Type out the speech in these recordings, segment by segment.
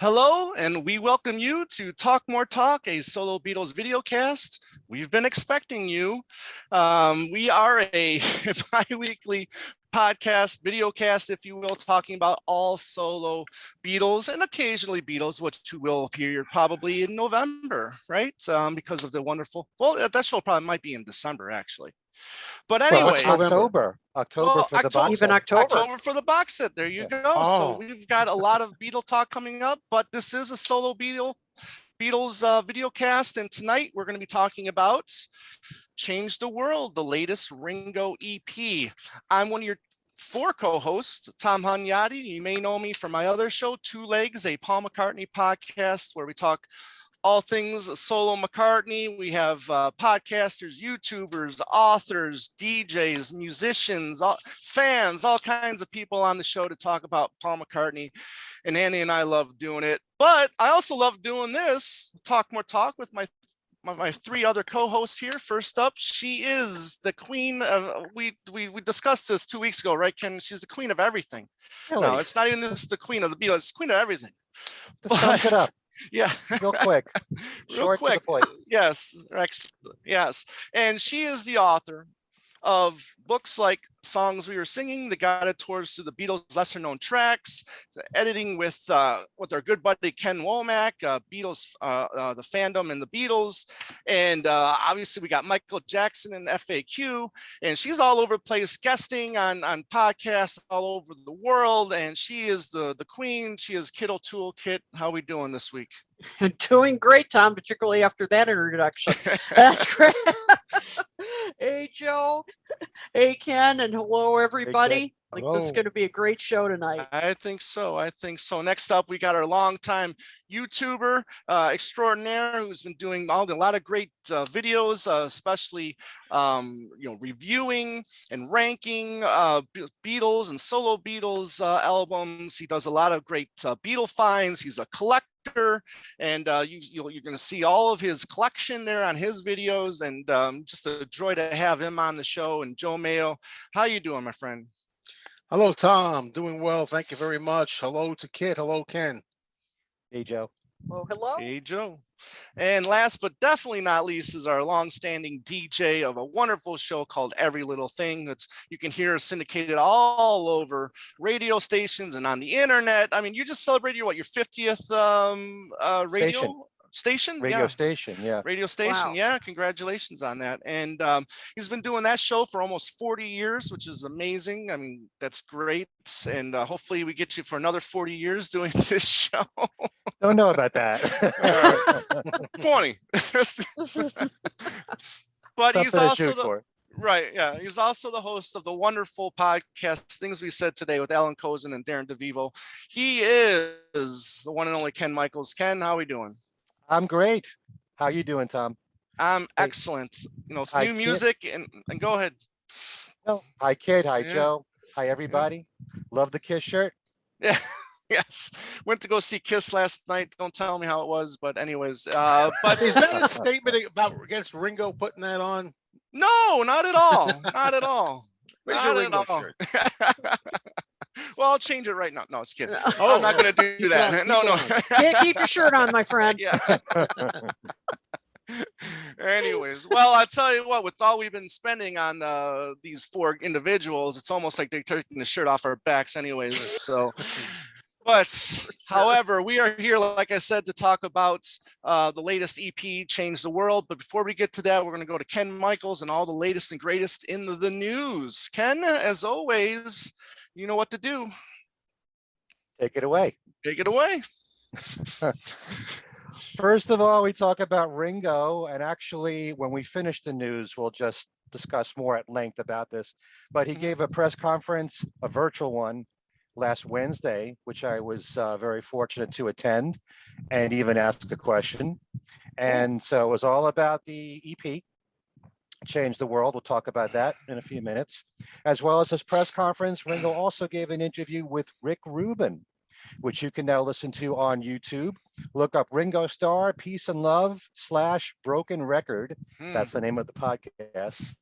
Hello, and we welcome you to Talk More Talk, a solo Beatles videocast. We've been expecting you. We are a bi-weekly podcast, videocast, if you will, talking about all solo Beatles and occasionally Beatles, which you will hear probably in November, right? Because of the wonderful, well, that show probably might be in December, actually. But anyway, October for the box set. Even October. October for the box set. There you go. Oh. So we've got a lot of Beatle talk coming up, but this is a solo Beatles video cast, and tonight we're going to be talking about Change the World, the latest Ringo EP. I'm one of your four co-hosts, Tom Hunyadi. You may know me from my other show, Two Legs, a Paul McCartney podcast where we talk all things solo McCartney. We have podcasters, YouTubers, authors, DJs, musicians, fans, all kinds of people on the show to talk about Paul McCartney. And Andy and I love doing it. But I also love doing this, Talk More Talk, with my three other co-hosts here. First up, she is the queen of, we discussed this 2 weeks ago, right, Ken? She's the queen of everything. Really? No, it's not even just the queen of the Beatles, it's queen of everything. Sums it up. Yeah, real quick. Real quick. To the point. Yes, yes. And she is the author of books like Songs We Were Singing, the guided tours through the Beatles' lesser known tracks, editing with our good buddy Ken Womack, Beatles, the fandom and the Beatles. And obviously we got Michael Jackson in FAQ, and she's all over the place guesting on podcasts all over the world. And she is the queen. She is Kiddo Toolkit. How are we doing this week? Doing great, Tom, particularly after that introduction. That's great. Hey, Joe. Hey, Ken, and hello, everybody. Hey, this is going to be a great show tonight. I think so. Next up, we got our longtime YouTuber extraordinaire who's been doing a lot of great videos, especially reviewing and ranking Beatles and solo Beatles albums. He does a lot of great Beatle finds. He's a collector. And you're going to see all of his collection there on his videos, and just a joy to have him on the show. And Joe Mayo, how you doing, my friend? Hello, Tom. Doing well. Thank you very much. Hello to Kit. Hello, Ken. Hey, Joe. Oh, hello. Hey, Joe. And last but definitely not least is our longstanding DJ of a wonderful show called Every Little Thing. That's you can hear syndicated all over radio stations and on the internet. I mean, you just celebrated your 50th radio station? Radio station, yeah. Radio station, wow. Yeah. Congratulations on that. And he's been doing that show for almost 40 years, which is amazing. I mean, that's great. And hopefully we get you for another 40 years doing this show. Don't know about that. 20. But he's also he's also the host of the wonderful podcast Things We Said Today with Alan Kozin and Darren DeVivo. He is the one and only Ken Michaels. Ken, how are we doing? I'm great. How you doing, Tom? I'm excellent. It's new music and go ahead. Oh, hi, Kid. Hi, Joe. Hi, everybody. Love the Kiss shirt. Yeah. Yes. Went to go see Kiss last night. Don't tell me how it was, but anyways. But is that a statement against Ringo putting that on? No, not at all. Not at all. Where's your Ringo shirt? Well, I'll change it right now. No, it's kidding. Oh, I'm not going to do that. No. Keep your shirt on, my friend. Yeah. Anyways, well, I'll tell you what, with all we've been spending on these four individuals, it's almost like they're taking the shirt off our backs anyways. So, but however, we are here, like I said, to talk about the latest EP, Change the World. But before we get to that, we're going to go to Ken Michaels and all the latest and greatest in the news. Ken, as always, you know what to do. Take it away. Take it away. First of all, we talk about Ringo, and actually, when we finish the news, we'll just discuss more at length about this. But he gave a press conference, a virtual one, last Wednesday, which I was very fortunate to attend and even ask a question. And so it was all about the EP, Change the World. We'll talk about that in a few minutes. As well as this press conference, Ringo also gave an interview with Rick Rubin, which you can now listen to on YouTube. Look up Ringo Starr, Peace and Love / Broken Record. That's the name of the podcast,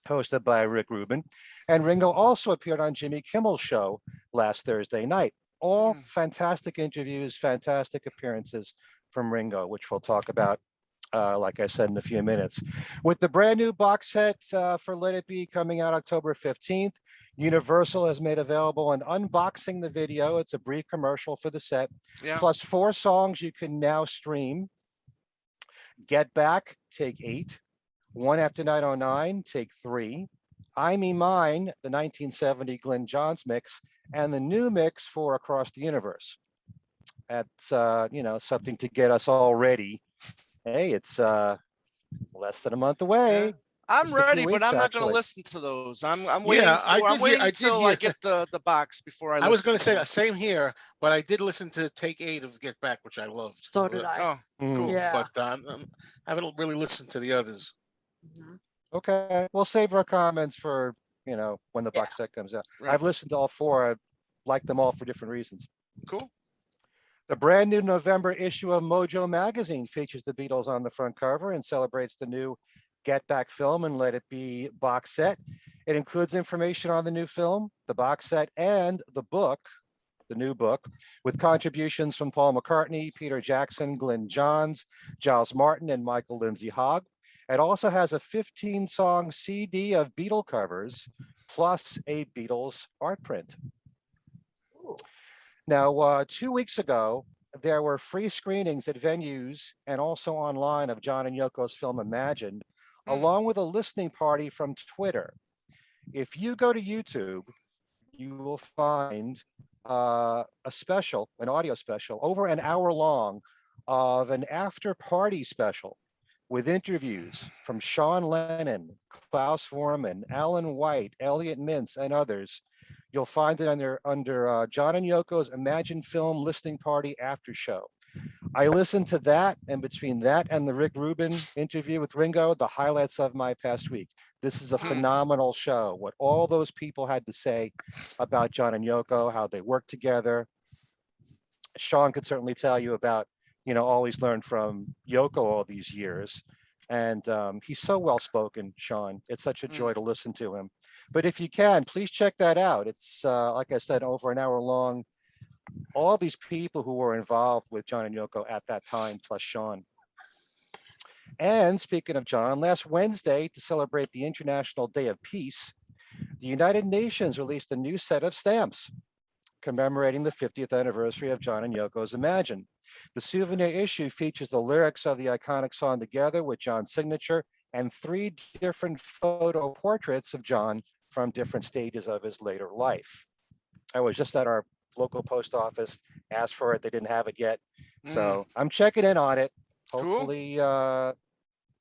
hosted by Rick Rubin. And Ringo also appeared on Jimmy Kimmel's show last Thursday night, all fantastic interviews, fantastic appearances from Ringo, which we'll talk about, like I said, in a few minutes. With the brand new box set for Let It Be coming out October 15th, Universal has made available an unboxing the video. It's a brief commercial for the set, plus 4 songs you can now stream. Get Back, take 8. One After 909, take 3. I Me Mine, the 1970 Glenn Johns mix, and the new mix for Across the Universe. That's, something to get us all ready. Hey, it's less than a month away. Yeah. I'm Just a few ready, but weeks, I'm not going actually. to listen to those. I'm waiting. I I'm did waiting hear- I did until I hear- get the box before I listen. I was going to say them. the same here, but I did listen to Take 8 of Get Back, which I loved. So did I. Oh, cool. Yeah. But I haven't really listened to the others. Mhm. Okay, we'll save our comments for, when the Yeah. box set comes out. Right. I've listened to all 4. I like them all for different reasons. Cool. The brand new November issue of Mojo magazine features the Beatles on the front cover and celebrates the new Get Back film and Let It Be box set. It includes information on the new film, the box set, and the book, the new book, with contributions from Paul McCartney, Peter Jackson, Glenn Johns, Giles Martin, and Michael Lindsay Hogg. It also has a 15-song CD of Beatle covers, plus a Beatles art print. Now, 2 weeks ago, there were free screenings at venues and also online of John and Yoko's film Imagine, along with a listening party from Twitter. If you go to YouTube, you will find an audio special, over an hour long, of an after party special with interviews from Sean Lennon, Klaus Vormann, Alan White, Elliot Mintz, and others. You'll find it under John and Yoko's Imagine Film Listening Party After Show. I listened to that, and between that and the Rick Rubin interview with Ringo, the highlights of my past week. This is a phenomenal show. What all those people had to say about John and Yoko, how they worked together. Sean could certainly tell you about, all he's learned from Yoko all these years. And he's so well-spoken, Sean. It's such a joy to listen to him. But if you can, please check that out. It's, like I said, over an hour long. All these people who were involved with John and Yoko at that time, plus Sean. And speaking of John, last Wednesday, to celebrate the International Day of Peace, the United Nations released a new set of stamps commemorating the 50th anniversary of John and Yoko's Imagine. The souvenir issue features the lyrics of the iconic song Together with John's signature and 3 different photo portraits of John from different stages of his later life. I was just at our local post office, asked for it. They didn't have it yet. So I'm checking in on it. Hopefully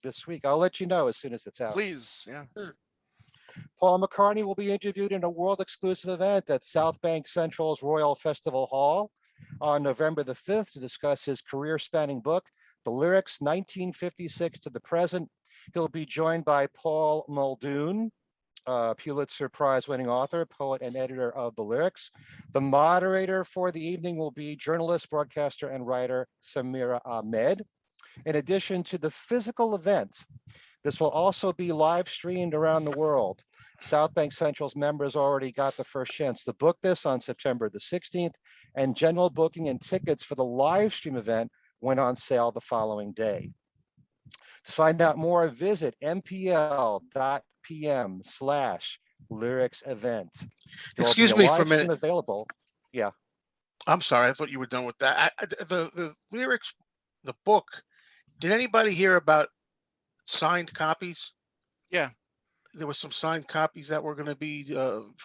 this week. I'll let you know as soon as it's out. Please. Yeah. Paul McCartney will be interviewed in a world exclusive event at South Bank Central's Royal Festival Hall on November the 5th to discuss his career spanning book, The Lyrics 1956 to the Present. He'll be joined by Paul Muldoon, Pulitzer Prize winning author, poet, and editor of The Lyrics. The moderator for the evening will be journalist, broadcaster, and writer Samira Ahmed. In addition to the physical event, this will also be live streamed around the world. South Bank Central's members already got the first chance to book this on September the 16th, and general booking and tickets for the live stream event went on sale the following day. To find out more, visit mpl.pm/lyrics event. Excuse me for a minute. Available. Yeah. I'm sorry. I thought you were done with that. The lyrics, the book. Did anybody hear about signed copies? Yeah. There were some signed copies that were going to be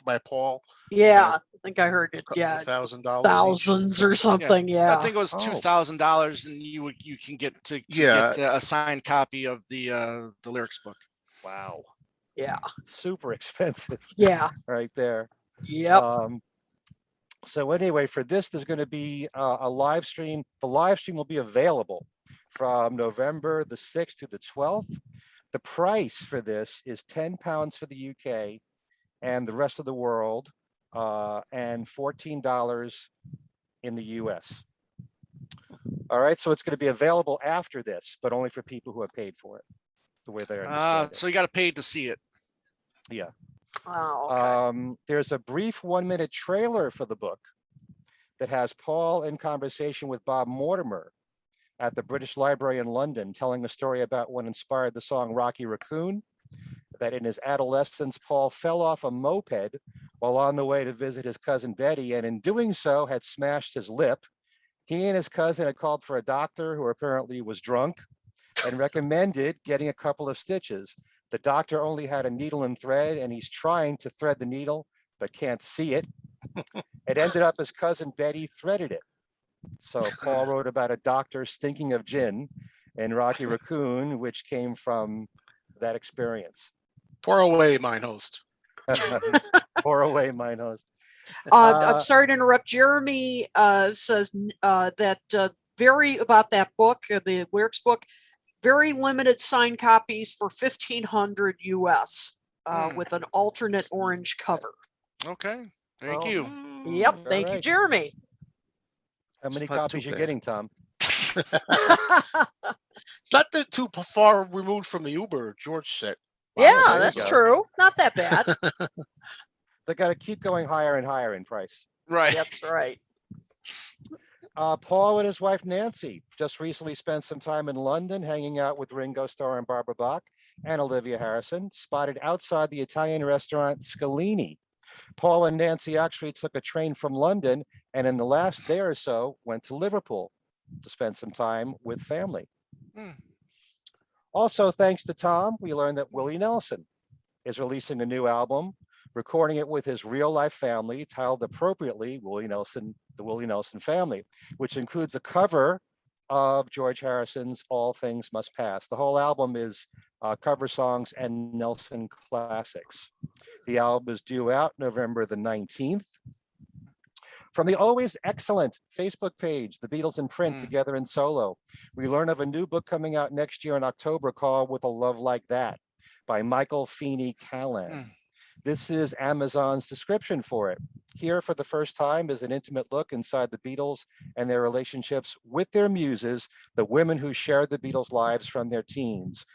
by Paul. Yeah, I think I heard it. Yeah, $1,000. thousands or something. Yeah, I think it was $2,000, and you can get get a signed copy of the lyrics book. Wow. Yeah. Super expensive. Yeah. Right there. Yep. So anyway, for this, there's going to be a live stream. The live stream will be available from November the 6th to the 12th. The price for this is £10 for the UK and the rest of the world, and $14 in the US. All right, so it's going to be available after this, but only for people who have paid for it, the way they understand it. So you got to pay to see it. Yeah. Oh, okay. There's a brief 1-minute trailer for the book that has Paul in conversation with Bob Mortimer at the British Library in London, telling a story about what inspired the song Rocky Raccoon, that in his adolescence, Paul fell off a moped while on the way to visit his cousin Betty, and in doing so had smashed his lip. He and his cousin had called for a doctor who apparently was drunk and recommended getting a couple of stitches. The doctor only had a needle and thread, and he's trying to thread the needle, but can't see it. It ended up his cousin Betty threaded it. So Paul wrote about a doctor stinking of gin in Rocky Raccoon, which came from that experience. Pour away, mine host. Pour away, mine host. I'm sorry to interrupt. Jeremy says that very about that book, the lyrics book, very limited signed copies for 1,500 US with an alternate orange cover. Okay. Thank Well, you. Yep. Thank you, right. Jeremy. How many It's not copies too you bad. getting, Tom? It's not that too far removed from the Uber George said. Yeah, there you that's go. true. Not that bad. They got to keep going higher and higher in price. Right. That's right. Paul and his wife Nancy just recently spent some time in London hanging out with Ringo Starr and Barbara Bach and Olivia Harrison, spotted outside the Italian restaurant Scalini. Paul and Nancy actually took a train from London and in the last day or so went to Liverpool to spend some time with family. Hmm. Also, thanks to Tom, we learned that Willie Nelson is releasing a new album, recording it with his real life family, titled appropriately Willie Nelson, The Willie Nelson Family, which includes a cover of George Harrison's All Things Must Pass. The whole album is cover songs and Nelson classics. The album is due out November the 19th. From the always excellent Facebook page, The Beatles in Print, Together in Solo, we learn of a new book coming out next year in October called With a Love Like That by Michael Feeney Callan. This is Amazon's description for it. Here, for the first time, is an intimate look inside the Beatles and their relationships with their muses, the women who shared the Beatles' lives from their teens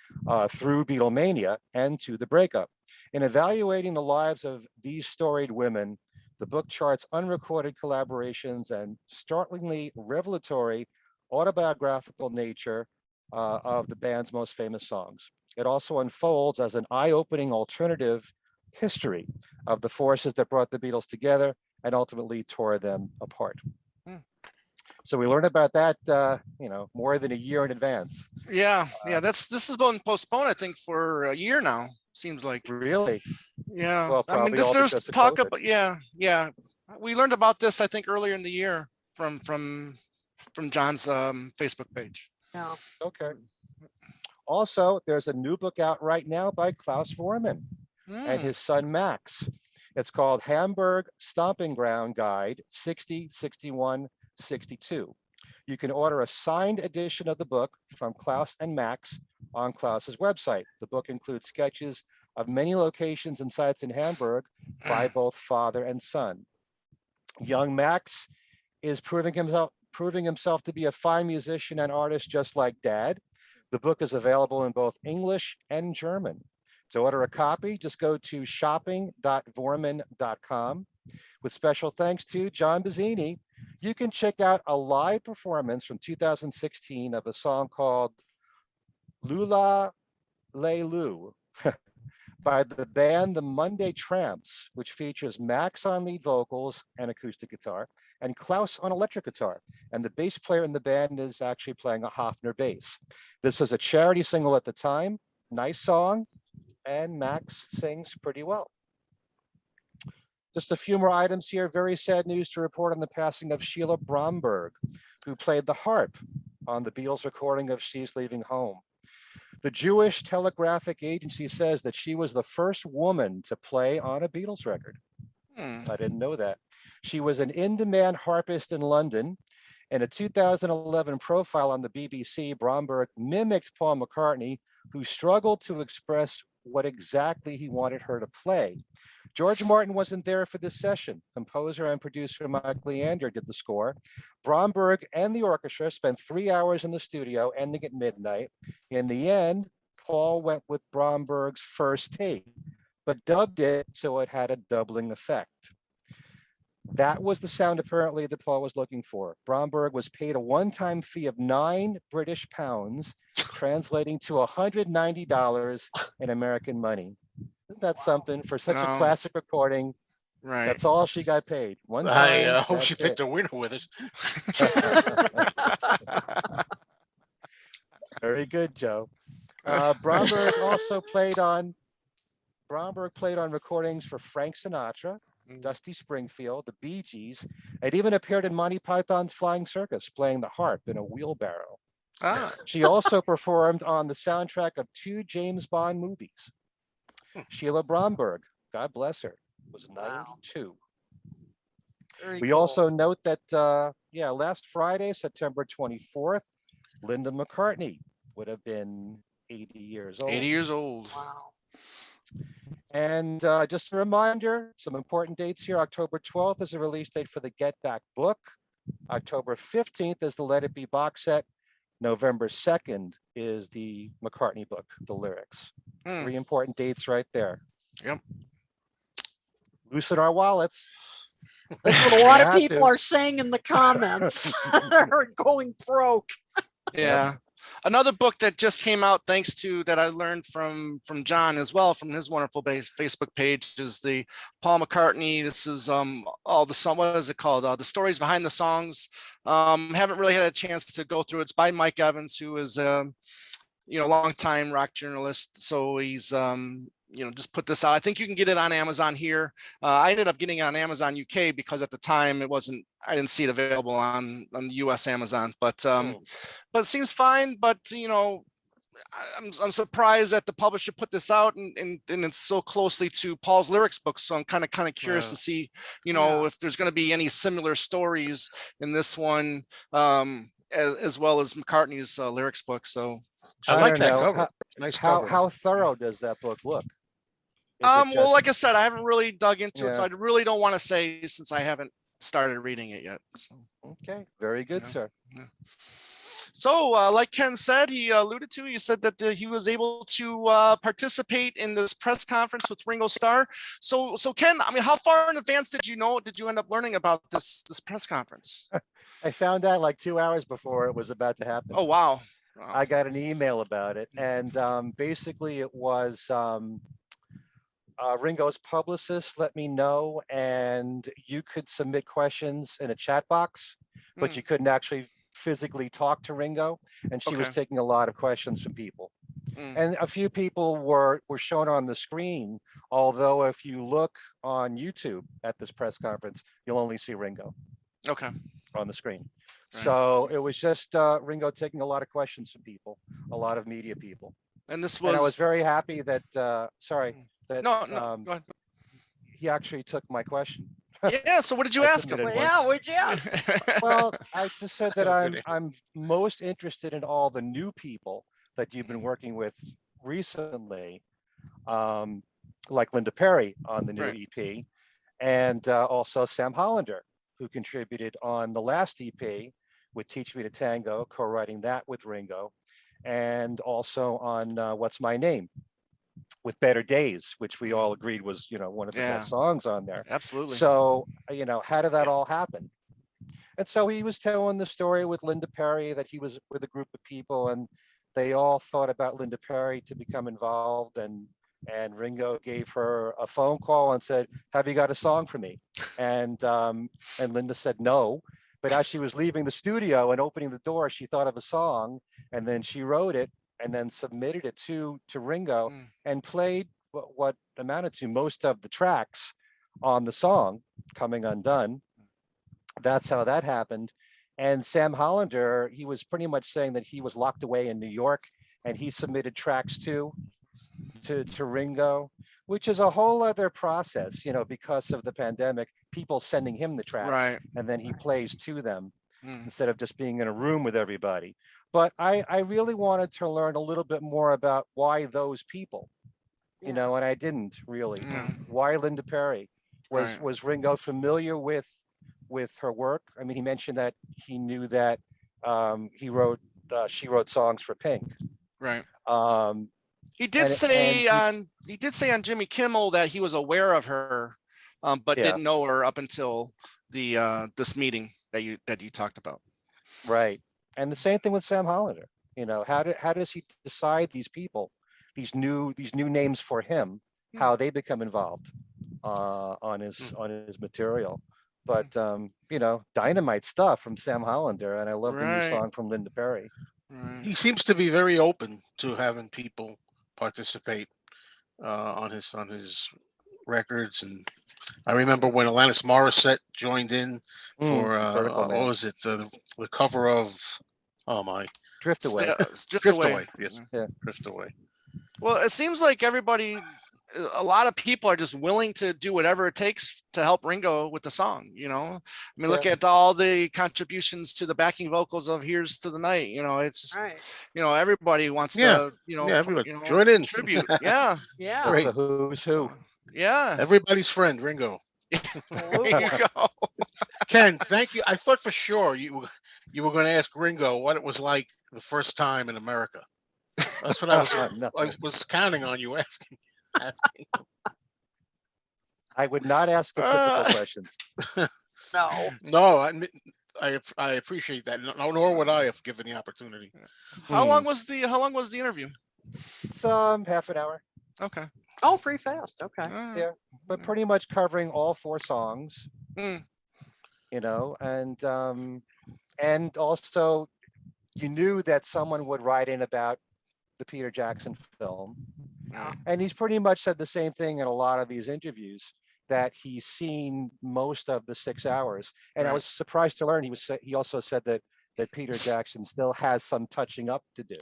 through Beatlemania and to the breakup. In evaluating the lives of these storied women, the book charts unrecorded collaborations and startlingly revelatory autobiographical nature of the band's most famous songs. It also unfolds as an eye-opening alternative history of the forces that brought the Beatles together and ultimately tore them apart. So we learned about that, more than a year in advance. Yeah. This has been postponed, I think, for a year now. Seems like. Really? Yeah. Well, I mean, probably all there's because of talk COVID. about. Yeah. We learned about this, I think, earlier in the year from John's Facebook page. Yeah. Okay. Also, there's a new book out right now by Klaus Vormann and his son Max. It's called Hamburg Stomping Ground Guide 60, 61, 62. You can order a signed edition of the book from Klaus and Max on Klaus's website. The book includes sketches of many locations and sites in Hamburg by both father and son. Young Max is proving himself to be a fine musician and artist just like Dad. The book is available in both English and German. To order a copy, just go to shopping.vormann.com. With special thanks to John Bazzini, you can check out a live performance from 2016 of a song called Lula Le Lou by the band The Monday Tramps, which features Max on lead vocals and acoustic guitar, and Klaus on electric guitar. And the bass player in the band is actually playing a Hofner bass. This was a charity single at the time. Nice song, and Max sings pretty well. Just a few more items here. Very sad news to report on the passing of Sheila Bromberg, who played the harp on the Beatles recording of She's Leaving Home. The Jewish Telegraphic Agency says that she was the first woman to play on a Beatles record. I didn't know that. She was an in-demand harpist in London. In a 2011 profile on the BBC, Bromberg mimicked Paul McCartney, who struggled to express what exactly he wanted her to play. George Martin wasn't there for this session. Composer and producer Mike Leander did the score. Bromberg and the orchestra spent 3 hours in the studio, ending at midnight. In the end, Paul went with Bromberg's first take, but dubbed it so it had a doubling effect. That was the sound apparently that Paul was looking for. Bromberg was paid a one-time fee of £9 translating to $190 in American money. Isn't that something for such a No. classic recording? Right. That's all she got paid. One I time. hope she that's picked it. a winner with it. Very good, Joe. Bromberg played on recordings for Frank Sinatra, Dusty Springfield, the Bee Gees, and even appeared in Monty Python's Flying Circus playing the harp in a wheelbarrow. Ah, She also performed on the soundtrack of 2 James Bond movies. Sheila Bromberg, God bless her, was Wow. 92. Very We cool. also note that, last Friday, September 24th, Linda McCartney would have been 80 years old. 80 years old. Wow. And just a reminder, some important dates here. October 12th is the release date for the Get Back book. October 15th is the Let It Be box set. November 2nd is the McCartney book, the lyrics. 3 important dates right there. Yep. Loosen our wallets. That's what a lot of Have people to. are saying in the comments. They're going broke. Yeah. Another book that just came out, thanks to that I learned from John as well, from his wonderful Facebook page, is the Paul McCartney. This is all the song. What is it called? The stories behind the songs. Haven't really had a chance to go through. It's by Mike Evans, who is longtime rock journalist. So he's just put this out. I think you can get it on Amazon here. I ended up getting it on Amazon UK because at the time I didn't see it available on the US Amazon, but it seems fine. But I'm surprised that the publisher put this out and it's so closely to Paul's lyrics book. So I'm kind of curious to see, if there's going to be any similar stories in this one, as well as McCartney's lyrics book. So I like that know. cover. Nice cover. How thorough does that book look? Well, like I said, I haven't really dug into it, so Yeah. I really don't want to say since I haven't started reading it yet. So. Okay, very good, sir. Yeah. So, like Ken said, he alluded to, he said that he was able to participate in this press conference with Ringo Starr. So Ken, I mean, how far in advance did you end up learning about this press conference? I found out like 2 hours before it was about to happen. Oh, wow. I got an email about it, and basically it was Ringo's publicist let me know, and you could submit questions in a chat box, but you couldn't actually physically talk to Ringo, and she was Okay. taking a lot of questions from people. And a few people were shown on the screen, although if you look on YouTube at this press conference, you'll only see Ringo Okay. on the screen. Right. So it was just Ringo taking a lot of questions from people, a lot of media people. And this And I was was very happy that, that no. Go ahead. he actually took my question. Yeah. So what did you I ask him? submitted Well, yeah, what'd you ask? Well, I just said that Oh, good. I'm most interested in all the new people that you've been working with recently, like Linda Perry on the new Right. EP, and also Sam Hollander, who contributed on the last EP with Teach Me to Tango, co-writing that with Ringo, and also on What's My Name with Better Days, which we all agreed was, one of the Yeah. best songs on there. Absolutely. So, how did that all happen? And so he was telling the story with Linda Perry that he was with a group of people and they all thought about Linda Perry to become involved, and Ringo gave her a phone call and said, "Have you got a song for me?" And Linda said no. But as she was leaving the studio and opening the door, she thought of a song, and then she wrote it and then submitted it to Ringo and played what amounted to most of the tracks on the song, Coming Undone. That's how that happened. And Sam Hollander, he was pretty much saying that he was locked away in New York and he submitted tracks to Ringo, which is a whole other process, because of the pandemic, people sending him the tracks Right. and then he plays to them instead of just being in a room with everybody. But I really wanted to learn a little bit more about why those people, and I didn't really. Why Linda Perry? Was Ringo familiar with her work? I mean, he mentioned that he knew that she wrote songs for Pink. Right. Um, He did say on Jimmy Kimmel that he was aware of her but Yeah. didn't know her up until the this meeting that you talked about. Right. And the same thing with Sam Hollander. You know, how does he decide these people, these new names for him, how they become involved on his material? But you know, dynamite stuff from Sam Hollander, and I love the new Right. song from Linda Perry. Right. He seems to be very open to having people participate on his records. And I remember when Alanis Morissette joined in for Vertical what Man. was it, the cover of, oh my, Drift Away. Drift Drift Away. Away. Yes, Yeah. Drift Away. Well, it seems like a lot of people are just willing to do whatever it takes to help Ringo with the song. You know, I mean, look at all the contributions to the backing vocals of "Here's to the Night." You know, it's just, Right. you know, everybody wants Yeah. to, you know, Yeah, everybody you know, join in. tribute. Yeah, Yeah. It's Great. a who's who. yeah. Everybody's friend, Ringo. There you go. Ken, thank you. I thought for sure you were going to ask Ringo what it was like the first time in America. That's what No. I was counting on you asking. I would not ask the typical questions. No. No, I appreciate that. No, nor would I if given the opportunity. How long was the interview? It's half an hour. Okay. Oh, pretty fast. Okay. Yeah, but pretty much covering all 4 songs. Mm. You know, and also you knew that someone would write in about the Peter Jackson film. Yeah. And he's pretty much said the same thing in a lot of these interviews, that he's seen most of the 6 hours. And I was surprised to learn he also said that Peter Jackson still has some touching up to do.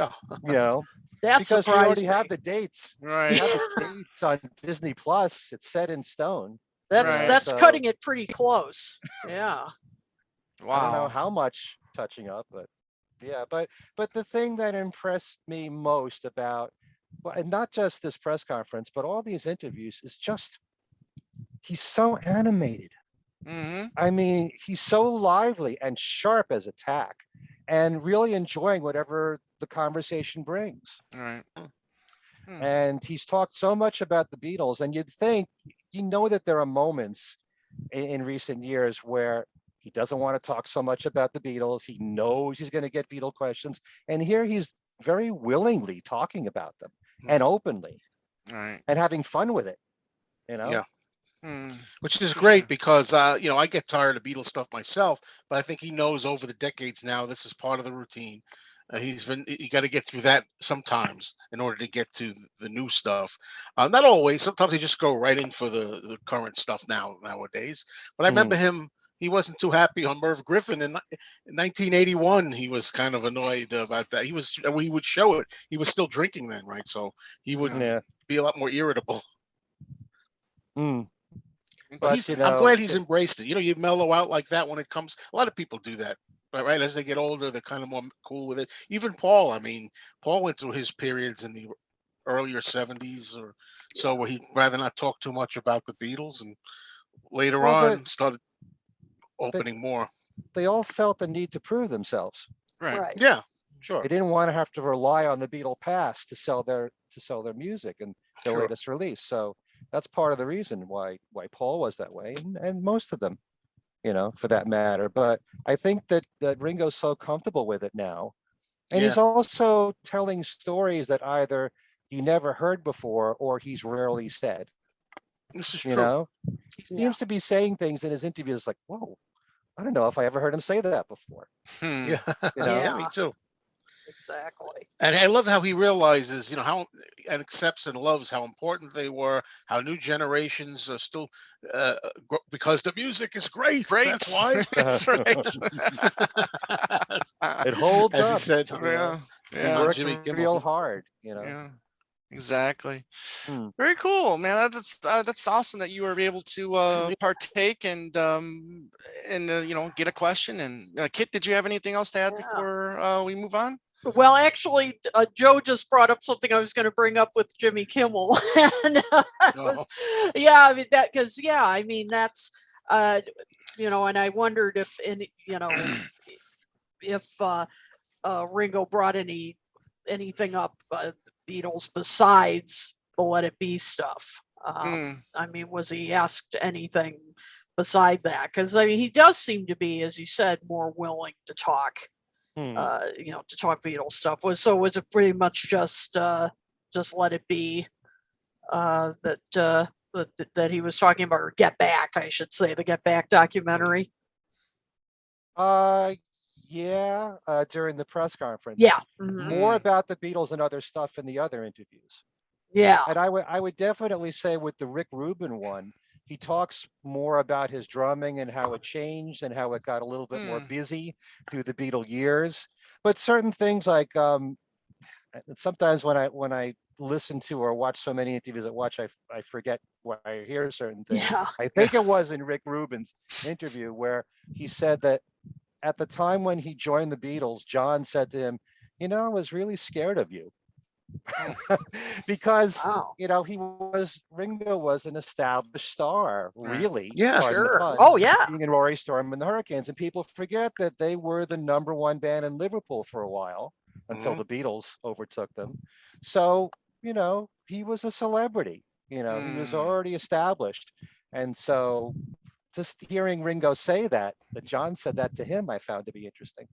Oh. You know, That's because we surprised already me. have the dates. Right. We have the dates on Disney Plus. It's set in stone. That's So- cutting it pretty close. Yeah. I don't know Wow. how much touching up, but yeah, but the thing that impressed me most about, well, and not just this press conference, but all these interviews, is just he's so animated. Mm-hmm. I mean, he's so lively and sharp as a tack, and really enjoying whatever the conversation brings. All right. And he's talked so much about the Beatles, and you'd think, you know, that there are moments in recent years where he doesn't want to talk so much about the Beatles. He knows he's going to get Beatle questions, and here he's very willingly talking about them and openly, All right. and having fun with it. You know. Yeah. Mm. Which is great because you know, I get tired of Beatles stuff myself, but I think he knows over the decades now this is part of the routine. You got to get through that sometimes in order to get to the new stuff. Not always. Sometimes they just go right in for the current stuff nowadays. But I remember him. He wasn't too happy on Merv Griffin in 1981. He was kind of annoyed about that. We would show it. He was still drinking then, right? So he would be a lot more irritable. But I'm glad he's embraced it. You know, you mellow out like that when it comes. A lot of people do that, right? As they get older, they're kind of more cool with it. Even Paul. I mean, Paul went through his periods in the earlier 70s or so where he'd rather not talk too much about the Beatles, and later on started opening more. They all felt the need to prove themselves. Right. Yeah. Sure. They didn't want to have to rely on the Beatle past to sell their music and their latest release. So that's part of the reason why Paul was that way, and most of them, you know, for that matter. But I think that Ringo's so comfortable with it now, and he's also telling stories that either he never heard before or he's rarely said. This is true. You true. know, he seems to be saying things in his interviews like, "Whoa, I don't know if I ever heard him say that before." Yeah. You know? Yeah. Me too. Exactly. And I love how he realizes, you know, how and accepts and loves how important they were, how new generations are still, because the music is great. Great. That's why. That's right. It holds As up. he said, Yeah. He Yeah. worked Jimmy Kimmel. real hard, you know. Yeah. Exactly. Hmm. Very cool, man. That's awesome that you were able to partake and you know, get a question. And Kit, did you have anything else to add before we move on? Well, actually, Joe just brought up something I was going to bring up with Jimmy Kimmel. And, yeah, I mean that's you know, and I wondered if if Ringo brought anything up Beatles besides the Let It Be stuff. I mean, was he asked anything beside that? Because I mean, he does seem to be, as you said, more willing to talk. To talk Beatles stuff. Was it pretty much just let it be that he was talking about, or Get Back, I should say, the Get Back documentary? Yeah, during the press conference. Yeah. More about the Beatles and other stuff in the other interviews. Yeah. And I would definitely say with the Rick Rubin one, he talks more about his drumming and how it changed and how it got a little bit more busy through the Beatle years. But certain things like sometimes when I listen to or watch so many interviews I forget why I hear certain things. Yeah. I think it was in Rick Rubin's interview where he said that at the time when he joined the Beatles, John said to him, I was really scared of you. Because Ringo was an established star, really. Yeah, sure. Oh yeah. Being in Rory Storm and the Hurricanes, and people forget that they were the #1 band in Liverpool for a while until the Beatles overtook them. So he was a celebrity. He was already established, and so just hearing Ringo say that John said that to him, I found to be interesting.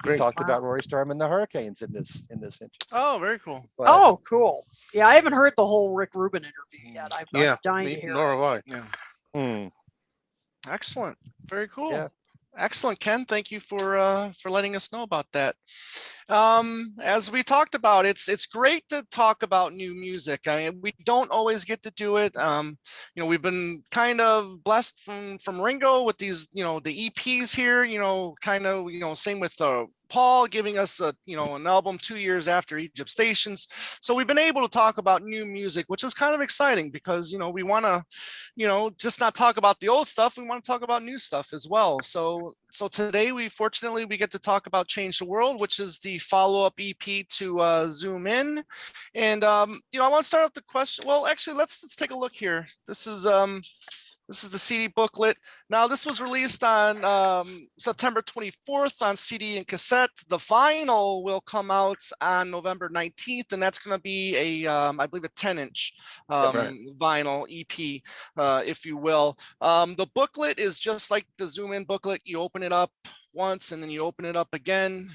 He talked about Rory Storm and the Hurricanes in this interview. Oh, very cool. But, cool. Yeah, I haven't heard the whole Rick Rubin interview yet. I'm dying to hear nor it. have I. Yeah. Excellent. Very cool. Yeah. Excellent, Ken. Thank you for letting us know about that. As we talked about, it's great to talk about new music. I mean, we don't always get to do it. We've been kind of blessed from Ringo with these, the EPs here. Same with Paul giving us an album 2 years after Egypt Stations. So we've been able to talk about new music, which is kind of exciting because we want to just not talk about the old stuff. We want to talk about new stuff as well. So today we get to talk about Change the World, which is the follow-up EP to Zoom In. And I want to start off the question. Well, actually, let's take a look here. This is the CD booklet. Now, this was released on September 24th on CD and cassette. The vinyl will come out on November 19th, and that's going to be I believe a 10-inch vinyl EP, if you will. The booklet is just like the Zoom In booklet. You open it up once, and then you open it up again.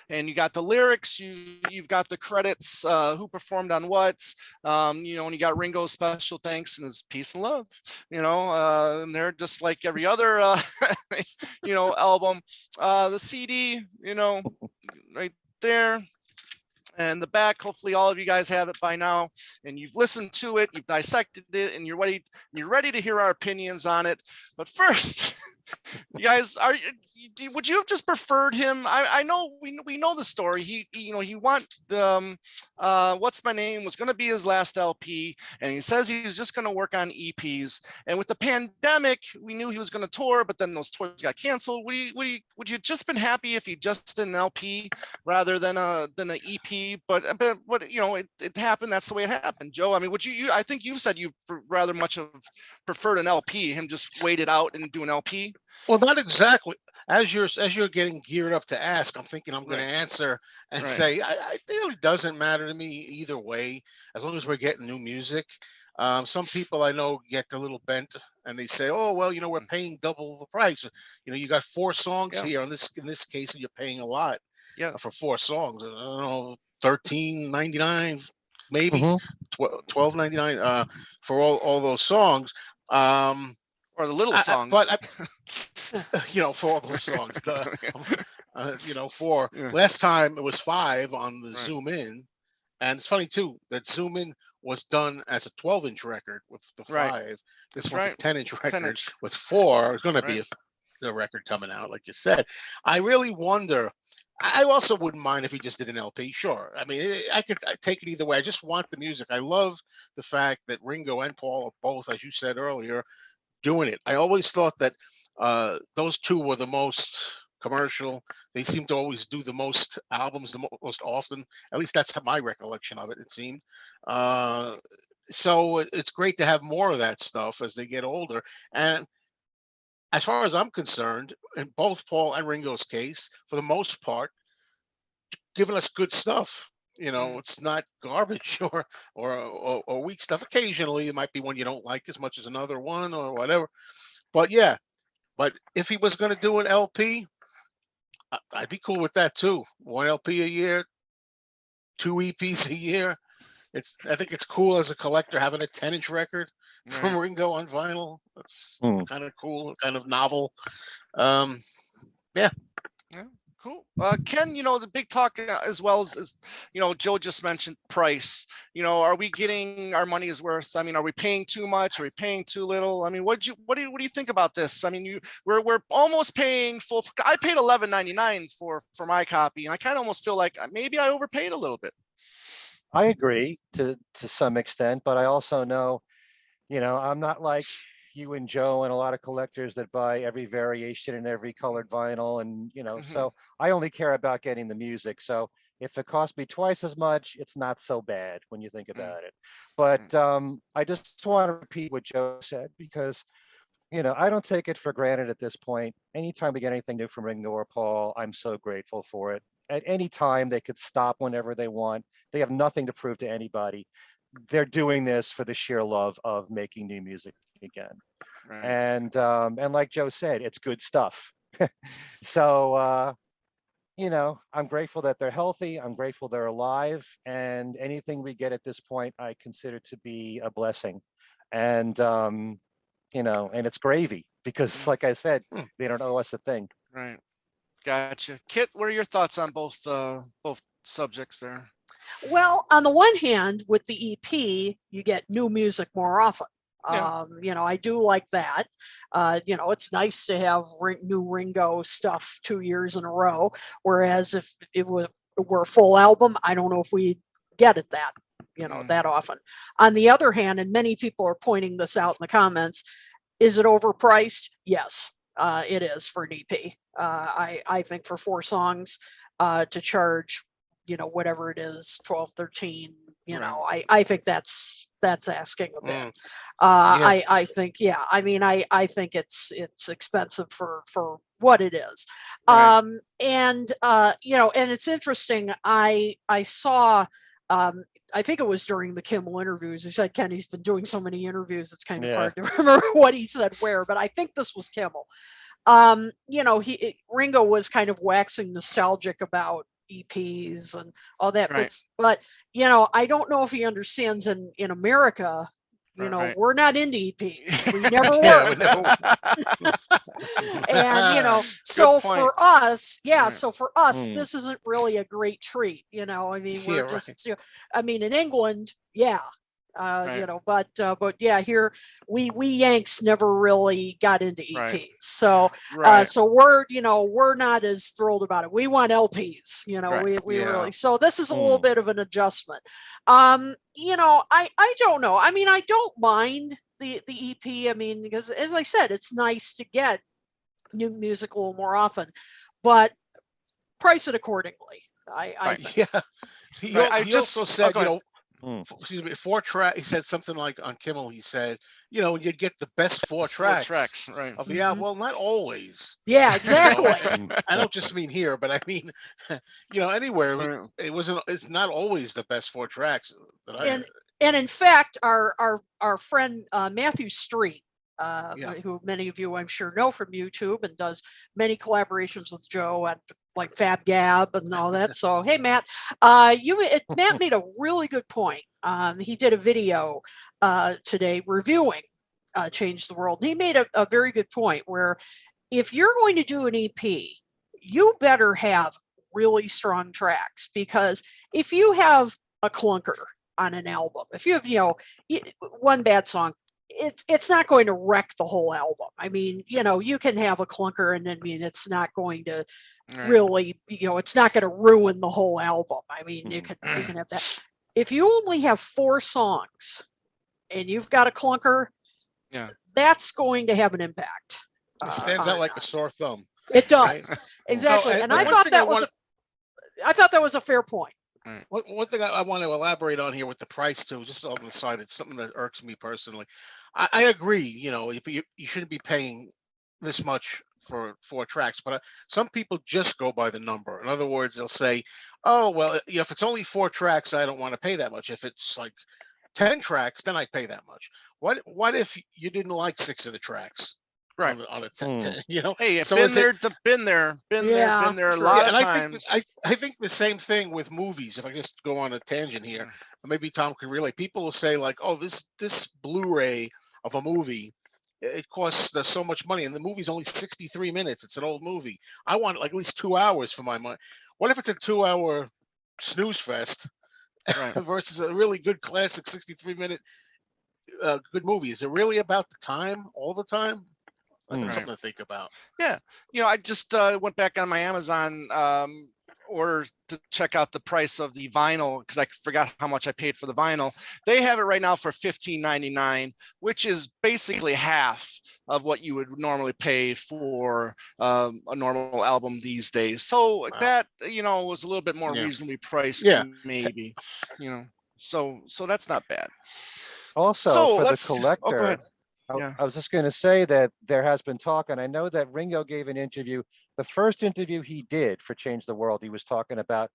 And you got the lyrics, you've got the credits, who performed on what, and you got Ringo's special thanks and his peace and love, and they're just like every other, album. The CD, right there. And the back, hopefully all of you guys have it by now, and you've listened to it, you've dissected it, and you're ready to hear our opinions on it. But first, you guys, would you have just preferred him? I know we know the story. He want the What's My Name was going to be his last LP, and he says he was just going to work on EPs. And with the pandemic, we knew he was going to tour, but then those tours got canceled. Would you just been happy if he just did an LP rather than an EP? But it happened. That's the way it happened. Joe, I mean, I think you said you rather much have preferred an LP, him just wait it out and do an LP. Well, not exactly. As you're getting geared up to ask, I'm thinking I'm going to answer and say it really doesn't matter to me either way, as long as we're getting new music. Some people I know get a little bent and they say, "Oh, well, we're paying double the price. You got 4 songs here in this case, and you're paying a lot for 4 songs. I don't know, $13.99, maybe $12.99 for all those songs." Or the little songs. For all those songs. Last time it was 5 on the Zoom In. And it's funny, too, that Zoom In was done as a 12-inch record with the 5. This was a 10-inch record with 4. It's going to be a record coming out, like you said. I really wonder. I also wouldn't mind if he just did an LP. Sure. I mean, I take it either way. I just want the music. I love the fact that Ringo and Paul are both, as you said earlier, doing it. I always thought that those two were the most commercial. They seem to always do the most albums the most often. At least that's my recollection of it. It seemed. So it's great to have more of that stuff as they get older. And as far as I'm concerned, in both Paul and Ringo's case, for the most part, giving us good stuff. You know, it's not garbage or weak stuff. Occasionally, it might be one you don't like as much as another one or whatever. But yeah, but if he was going to do an LP, I'd be cool with that too. One LP a year, two EPs a year. I think it's cool as a collector having a 10-inch record from Right. Ringo on vinyl. That's Hmm. kind of cool, kind of novel. Um, yeah. Yeah, cool. Ken, the big talk as well as Joe just mentioned price. Are we getting our money's worth? I mean, are we paying too much? Are we paying too little? I mean, what do you think about this? I mean, we're almost paying full. I paid $11.99 for my copy, and I kind of almost feel like maybe I overpaid a little bit. I agree to some extent, but I also know, I'm not like you and Joe and a lot of collectors that buy every variation and every colored vinyl. And, so I only care about getting the music. So if it costs me twice as much, it's not so bad when you think about it. But I just want to repeat what Joe said, because, I don't take it for granted at this point. Anytime we get anything new from Ringo or Paul, I'm so grateful for it. At any time, they could stop whenever they want. They have nothing to prove to anybody. They're doing this for the sheer love of making new music again. Right. And like Joe said, it's good stuff. So I'm grateful that they're healthy. I'm grateful they're alive. And anything we get at this point, I consider to be a blessing. And and it's gravy, because like I said, they don't owe us a thing. Right. Gotcha. Kit, what are your thoughts on both subjects there? Well, on the one hand, with the EP, you get new music more often. Yeah. I do like that. It's nice to have new Ringo stuff 2 years in a row. Whereas if it were a full album, I don't know if we get it that often. On the other hand, and many people are pointing this out in the comments, is it overpriced? Yes, it is for an EP. I think for 4 songs to charge, whatever it is, 12, 13, Right. I think that's asking a bit. Yeah. I think, yeah, I mean, I think it's expensive for what it is. Right. And it's interesting. I saw, I think it was during the Kimmel interviews. He said, Kenny's been doing so many interviews, it's kind of hard to remember what he said where, but I think this was Kimmel. Ringo was kind of waxing nostalgic about EPs and all that, Right. but I don't know if he understands in America, Right. we're not into EPs. We never Yeah, were. we never- And so point. for us, Right. this isn't really a great treat. I mean, we're Yeah, just, I mean, in England, yeah. Right. But yeah, here we Yanks never really got into EPs. Right. So Right. so we're not as thrilled about it. We want LPs, Right. we Yeah. really, so this is a little bit of an adjustment. I don't know. I mean, I don't mind the EP. I mean, because as I said, it's nice to get new music a little more often, but price it accordingly. I think. Yeah. He, Right, he also said, go ahead. excuse me, 4 track. He said something like on Kimmel. He said, you get the best 4 It's 4 tracks tracks. Right. of the album. Well, not always. Yeah, exactly. I don't just mean here, but I mean, anywhere. Right. It's not always the best 4 tracks that I. And in fact, our friend Matthew Street, Yeah. who many of you I'm sure know from YouTube and does many collaborations with Joe at like Fab Gab and all that. So hey, Matt, Matt made a really good point. He did a video today reviewing Change the World. He made a very good point where if you're going to do an EP, you better have really strong tracks, because if you have a clunker on an album, if you have one bad song, it's not going to wreck the whole album. I mean, you can have a clunker and then it's not going to really, it's not going to ruin the whole album. I mean, you can have that. If you only have 4 songs and you've got a clunker, that's going to have an impact. It stands out like a sore thumb. It does. Right? Exactly. Oh, and I thought that was a fair point. One thing I want to elaborate on here with the price too, just on the side, it's something that irks me personally. I agree. You shouldn't be paying this much for 4 tracks, but some people just go by the number. In other words, they'll say, "Oh, well, if it's only 4 tracks, I don't want to pay that much. If it's like 10 tracks, then I pay that much." What if you didn't like 6 of the tracks? Right. On a 10, you know. Hey, So been is it, there, been there, been there, Yeah, been there a true. lot yeah, of and I think times. I think the same thing with movies. If I just go on a tangent here, maybe Tom could relate. People will say like, "Oh, this Blu-ray of a movie, it costs so much money, and the movie's only 63 minutes. It's an old movie. I want like at least 2 hours for my money." What if it's a 2-hour snooze fest Right. versus a really good classic 63-minute good movie? Is it really about the time all the time? That's Right. something to think about. Yeah. I just went back on my Amazon order to check out the price of the vinyl because I forgot how much I paid for the vinyl. They have it right now for $15.99, which is basically half of what you would normally pay for a normal album these days. So Wow. that, was a little bit more Yeah. reasonably priced, Yeah. maybe, so that's not bad. Also, So for the let's, oh, go collector, ahead. Yeah. I was just going to say that there has been talk, and I know that Ringo gave an interview. The first interview he did for Change the World, he was talking about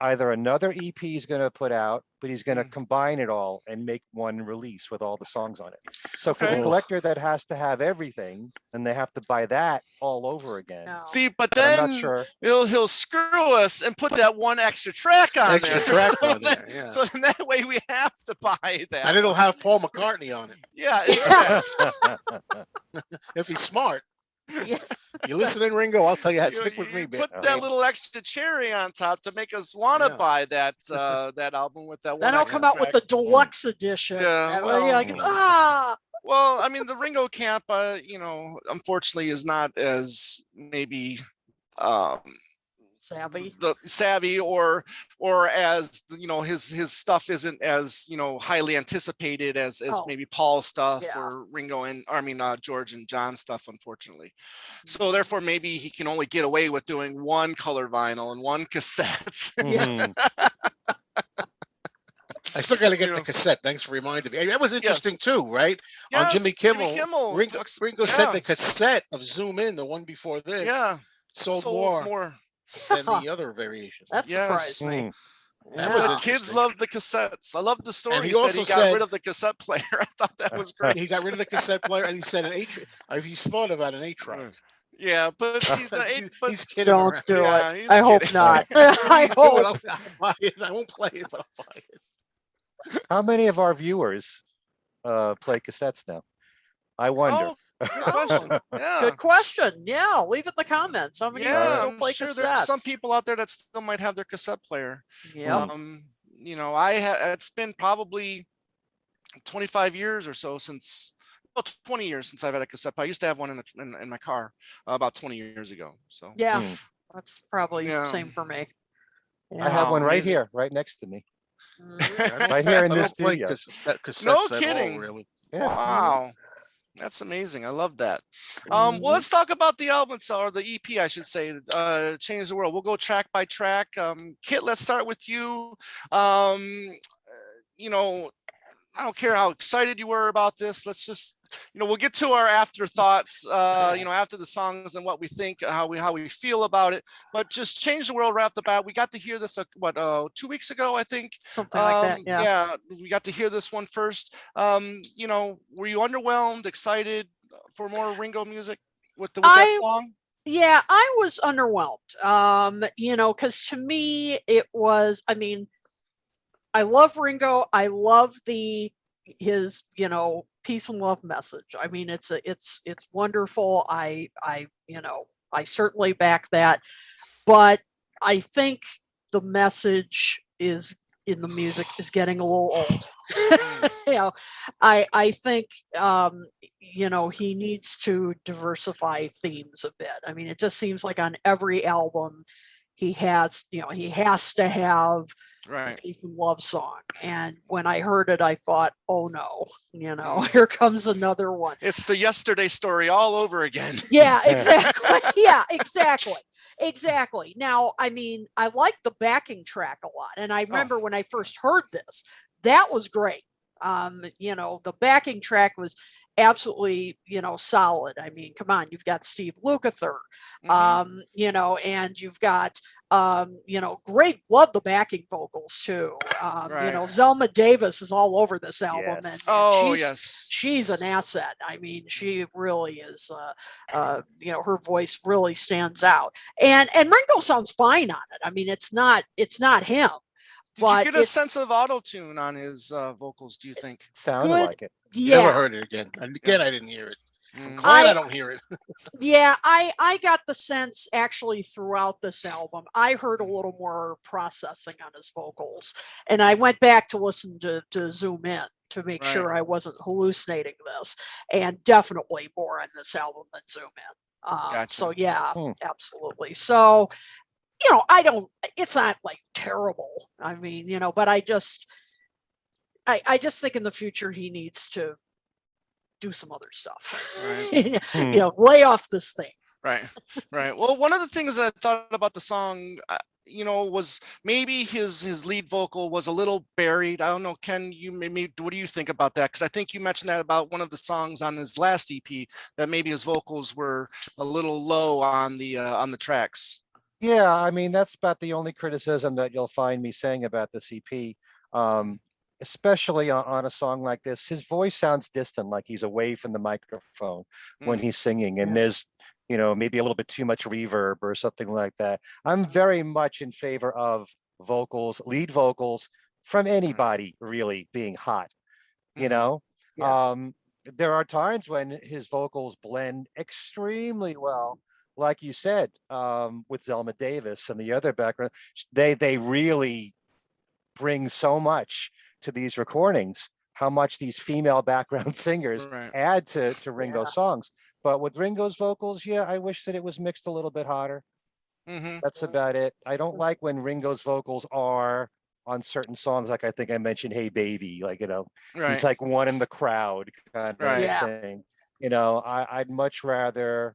either another EP he's going to put out, but he's going to combine it all and make one release with all the songs on it. So for the Okay. collector that has to have everything, and they have to buy that all over again. No. See, but But I'm then not sure. he'll screw us and put that one extra track on Extra there. track so on there, then- yeah. So then that way we have to buy that. And it'll have Paul McCartney on it Yeah, exactly. if he's smart. Yeah. You listening, Ringo? I'll tell you, You- stick with you me, put man. that little extra cherry on top to make us want to Yeah. buy that that album with that one. Then I'll extra come out with track. the deluxe edition. Yeah, And we'll be like, well- Well, I mean, the Ringo camp, unfortunately, is not as maybe savvy. the savvy or as his stuff isn't as highly anticipated as Oh. maybe Paul's stuff Yeah. or Ringo and George and John stuff, unfortunately. So therefore maybe he can only get away with doing one color vinyl and one cassette. Mhm. I still got to get You the know. cassette. Thanks for reminding me. That was interesting too, right? On Yes, Jimmy Kimmel, Ringo, talks- Ringo yeah. said the cassette of Zoom In, the one before this, Yeah, sold more. more than the other variations. That Yes. surprised me. He That said was kids interesting. love the cassettes. I love the story. And he He said also he got said- rid of the cassette player. I thought that was great. He got rid of the cassette player, and he said an 8. He's thought about an 8-track. Yeah, but see, the eight, but He's kidding Don't around. do Yeah, it. he's I hope kidding. not. I He's doing it. hope. I'll buy it. I won't play it, but I'll buy it. How many of our viewers play cassettes now? I wonder. Oh, good question. Yeah. Good question. Yeah, leave it in the comments. How many of you Yeah, still I'm play sure cassettes? there's some people out there that still might have their cassette player. Yeah. It's been probably 25 years or so since, 20 years since I've had a cassette player. I used to have one in my car about 20 years ago. So Yeah. Hmm. That's probably Yeah. same for me. I have Wow, one right amazing. here, right next to me. Mhm. Right here in I this don't play studio. cassettes No at all, kidding. really. Yeah. Wow. That's amazing. I love that. Mhm. Well, let's talk about the album itself, or the EP, I should say, Change the World. We'll go track by track. Kit, let's start with you. I don't care how excited you were about this. Let's just, we'll get to our afterthoughts, after the songs and what we think, how we feel about it. But just Change the World right off the bat. We got to hear this, 2 weeks ago, I think. Something like that. Yeah. We got to hear this one first. Were you underwhelmed, excited for more Ringo music with that song? Yeah, I was underwhelmed. Because to me it was, I love Ringo. I love his, peace and love message. It's wonderful. I certainly back that, but I think the message is in the music is getting a little old. I think, he needs to diversify themes a bit. It just seems like on every album he has to have Right. peace and love song. And when I heard it, I thought, oh no, here comes another one. It's the Yesterday Story all over again. Yeah, exactly. Yeah, exactly. Now, I like the backing track a lot. And I remember when I first heard this, that was great. You know, the backing track was absolutely, you know, solid. I mean, come on, you've got Steve Lukather, you know, and you've got, you know, great, love the backing vocals too. You know, Zelma Davis is all over this album, Yes. and she's an asset. I mean, she really is. You know, her voice really stands out, and Ringo sounds fine on it. I mean, it's not him. Did you get a sense of auto-tune on his vocals, do you think? Sounded like it. Yeah. Never heard it again. And again, I didn't hear it. I'm glad I don't hear it. Yeah, I got the sense actually throughout this album, I heard a little more processing on his vocals. And I went back to listen to Zoom In to make sure I wasn't hallucinating this. And definitely more on this album than Zoom In. So yeah, absolutely. So, you know, it's not like terrible. I mean, you know, but I just think in the future he needs to do some other stuff. You know, lay off this thing. Right. Well, one of the things that I thought about the song, you know, was maybe his lead vocal was a little buried. I don't know, Ken, you maybe, what do you think about that? Because I think you mentioned that about one of the songs on his last EP, that maybe his vocals were a little low on the tracks. Yeah, I mean, that's about the only criticism that you'll find me saying about this EP. Especially on a song like this, his voice sounds distant, like he's away from the microphone when he's singing, and there's, you know, maybe a little bit too much reverb or something like that. I'm very much in favor of vocals, lead vocals from anybody really being hot, you know? There are times when his vocals blend extremely well, like you said, with Zelma Davis and the other background. They really bring so much to these recordings, how much these female background singers add to Ringo's songs. But with Ringo's vocals, I wish that it was mixed a little bit hotter. That's about it. I don't like when Ringo's vocals are on certain songs, like I think I mentioned Hey Baby, like, you know, he's like one in the crowd kind of thing. You know, I'd much rather,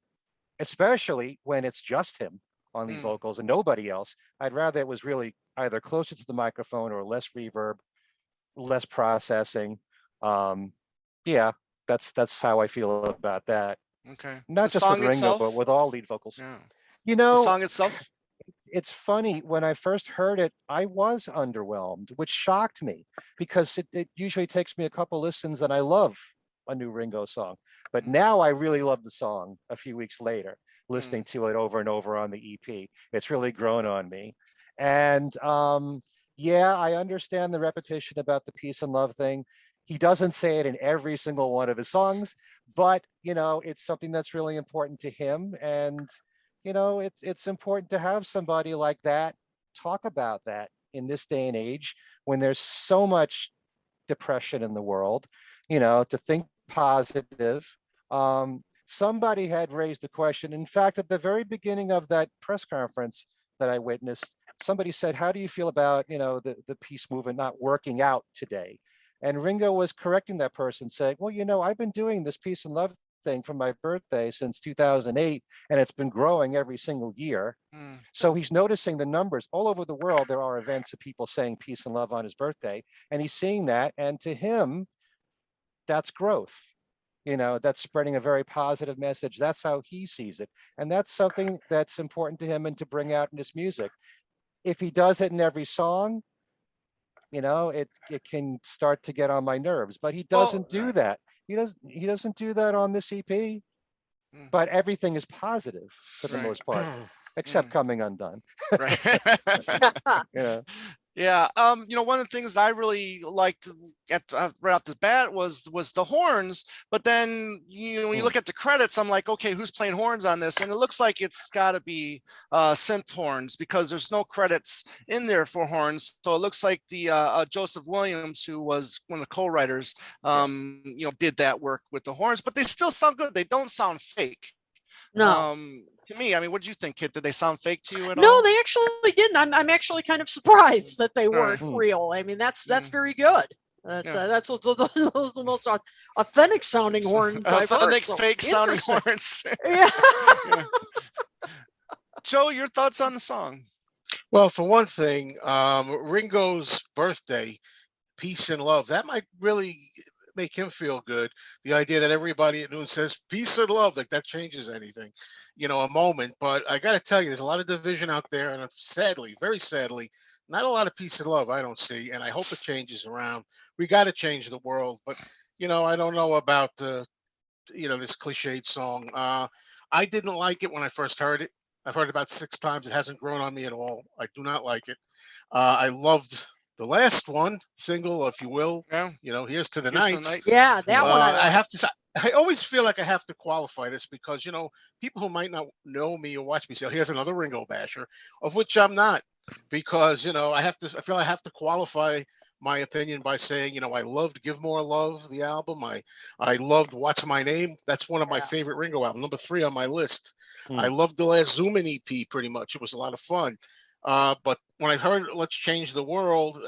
especially when it's just him on the vocals and nobody else, I'd rather it was really either closer to the microphone or less reverb, less processing. Yeah, that's how I feel about that. Okay. Not just with Ringo, itself, but with all lead vocals. You know, the song itself. It's funny, when I first heard it, I was underwhelmed, which shocked me because it usually takes me a couple listens and I love a new Ringo song. But now I really love the song a few weeks later, listening to it over and over on the EP. It's really grown on me. And yeah, I understand the repetition about the peace and love thing. He doesn't say it in every single one of his songs, but, you know, it's something that's really important to him. And, you know, it's important to have somebody like that talk about that in this day and age when there's so much depression in the world, you know, to think positive. Somebody had raised the question. In fact, at the very beginning of that press conference that I witnessed, somebody said, how do you feel about, you know, the peace movement not working out today? And Ringo was correcting that person, saying, well, you know, I've been doing this peace and love thing for my birthday since 2008, and it's been growing every single year. So he's noticing the numbers all over the world. There are events of people saying peace and love on his birthday, and he's seeing that. And to him, that's growth. You know, that's spreading a very positive message. That's how he sees it. And that's something that's important to him and to bring out in his music. If he does it in every song, you know, it can start to get on my nerves, but he doesn't do that. He doesn't do that on this EP, but everything is positive for the most part, except Coming Undone. Yeah. You know, one of the things I really liked right off the bat was the horns. But then, you know, when you look at the credits, I'm like, okay, who's playing horns on this? And it looks like it's got to be synth horns, because there's no credits in there for horns. So it looks like the Joseph Williams, who was one of the co-writers, you know, did that work with the horns. But they still sound good. They don't sound fake. No. To me, I mean, what do you think, Kit? Did they sound fake to you at all? No, they actually didn't. I'm actually kind of surprised that they weren't real. I mean, that's very good. That's those are the most authentic sounding horns I've heard. Authentic, fake sounding horns. Joe, your thoughts on the song? Well, for one thing, Ringo's birthday peace and love. That might really make him feel good. The idea that everybody at noon says peace and love, like that changes anything, a moment. But I got to tell you, there's a lot of division out there, and sadly, very sadly, not a lot of peace and love I don't see, and I hope it changes around. We got to change the world, but I don't know about this cliched song. I didn't like it when I first heard it. I've heard it about 6 times. It hasn't grown on me at all. I do not like it. I loved the last one, single, if you will. Yeah. Here's to the Here's to the Nights. Night. Yeah, that one I I have liked. to. I always feel like I have to qualify this because people who might not know me or watch me say, "Oh, here's another Ringo basher," of which I'm not, because I have to. I feel I have to qualify my opinion by saying, I loved "Give More Love," the album. I loved "What's My Name." That's one of my Yeah. favorite Ringo albums, number 3 on my list. Hmm. I loved the last Zoom In EP pretty much. It was a lot of fun. But when I heard "Let's Change the World,"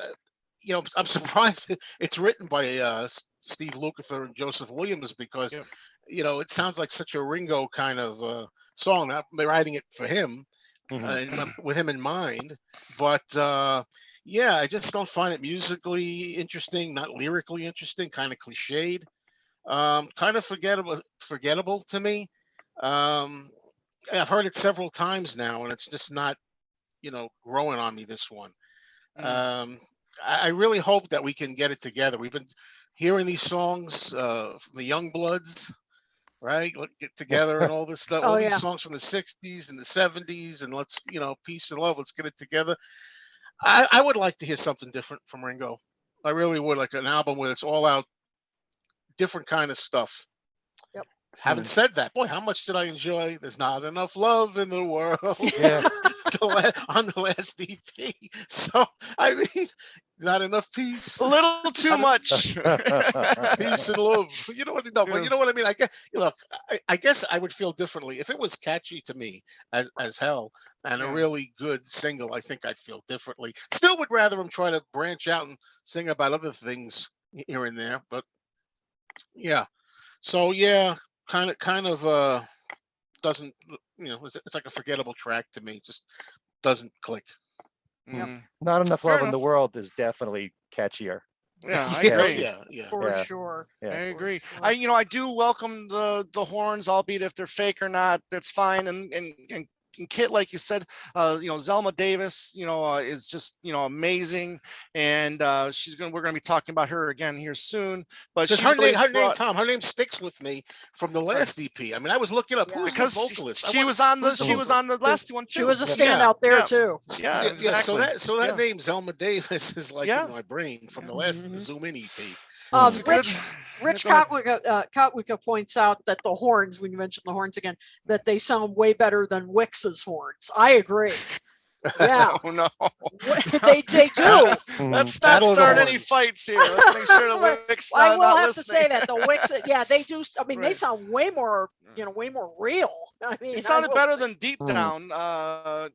I'm surprised it's written by Steve Lukather and Joseph Williams because, Yep. it sounds like such a Ringo kind of song. Not writing it for him, with him in mind, but yeah, I just don't find it musically interesting, not lyrically interesting, kind of cliched, kind of forgettable to me. Um, I've heard it several times now, and it's just not, growing on me. This one. Mm. I really hope that we can get it together. We've been hearing these songs from the Young Bloods, right? Let's get together and all this stuff. Oh All these yeah. songs from the '60s and the '70s, and let's, peace and love. Let's get it together. I would like to hear something different from Ringo. I really would, like an album where it's all out, different kind of stuff. Yep. Having said that, boy, how much did I enjoy "There's Not Enough Love in the World" Yeah. on the last EP. So I mean, not enough peace. A little too much. Peace and love. You know what? No, but you Yes. know what I mean. I guess. Look, I guess I would feel differently if it was catchy to me as hell and a Yeah. really good single. I think I'd feel differently. Still would rather him try to branch out and sing about other things here and there. But yeah. So yeah, kind of doesn't. It's like a forgettable track to me. Just doesn't click. Mm. Not enough Fair love in the enough. world is definitely catchier. Yeah, I Yeah, agree. yeah. For Yeah. sure. Yeah. I For agree. sure. I do welcome the horns, albeit if they're fake or not, that's fine. And Kit, like you said, Zelma Davis, is just amazing, and we're gonna be talking about her again here soon. But Because she really her name, brought, Tom, her name sticks with me from the last EP. I mean, I was looking up who Yeah. is the because vocalist. I she wonder was on the who's she was on the last one She too. was a Yeah. standout there Yeah. too. Yeah, Yeah, exactly. so that Yeah. name Zelma Davis is like Yeah. in my brain from the last Mhm. Zoom In EP. It's a good. Rich Go ahead. Kotwicka points out that the horns, when you mention the horns again, that they sound way better than Wix's horns. I agree. Yeah, Oh no. they do. Let's not Battle of the start any Horns. fights here. Let's make sure the Wix I not, will not have listening. to say that the Wix, yeah, they do. I mean, they Right. sound way more, way more real. I mean, It sounded better say. than Deep Down on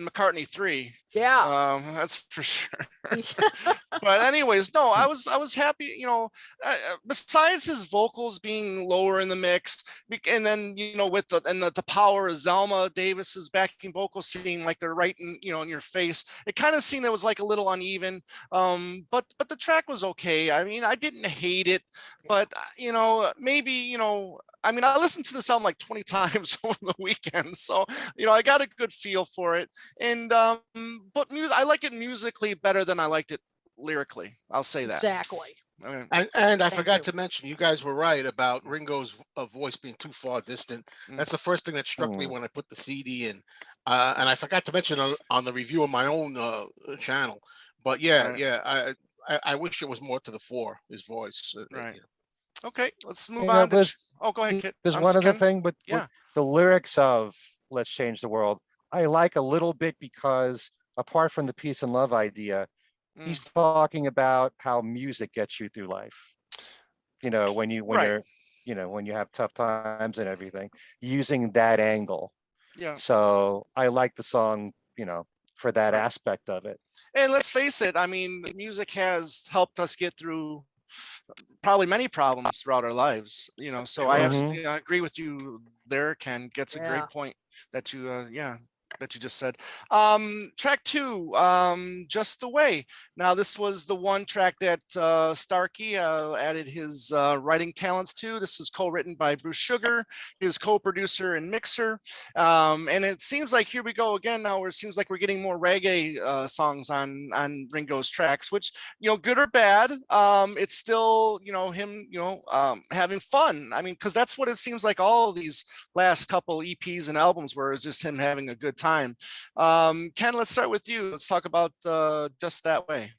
McCartney 3. Yeah. That's for sure. But anyways, no, I was happy. Besides his vocals being lower in the mix, and then with the power of Zelma Davis's backing vocals seeming like they're right in in your face, it kind of seemed it was like a little uneven. But the track was okay. I mean, I didn't hate it, but maybe I mean, I listened to this album like 20 times over the weekend, so I got a good feel for it. And but I like it musically better than I liked it lyrically. I'll say that. Exactly. I mean, And I Thank forgot you. to mention, you guys were right about Ringo's voice being too far distant. That's the first thing that struck me when I put the CD in. And I forgot to mention on the review of my own channel. But yeah, Right. yeah, I wish it was more to the fore, his voice. Right. Okay, let's move You know, on to. there's- Oh, go ahead, Kit. There's I'm one other Ken. thing, but Yeah. the lyrics of "Let's Change the World," I like a little bit because apart from the peace and love idea, he's talking about how music gets you through life. When Right. you're, when you have tough times and everything, using that angle. Yeah. So I like the song, for that Right. aspect of it. And let's face it, I mean, music has helped us get through probably many problems throughout our lives, so I Mhm. absolutely agree with you there, Ken. Gets a Yeah. great point that you that you just said. Track 2, Just the Way. Now, this was the one track that Starkey added his writing talents to. This was co-written by Bruce Sugar, his co-producer and mixer. And it seems like here we go again now, where it seems like we're getting more reggae songs on Ringo's tracks, which, good or bad, it's still, him, having fun. I mean, because that's what it seems like all of these last couple EPs and albums were, is just him having a good time. Ken, let's start with you. Let's talk about Just That Way.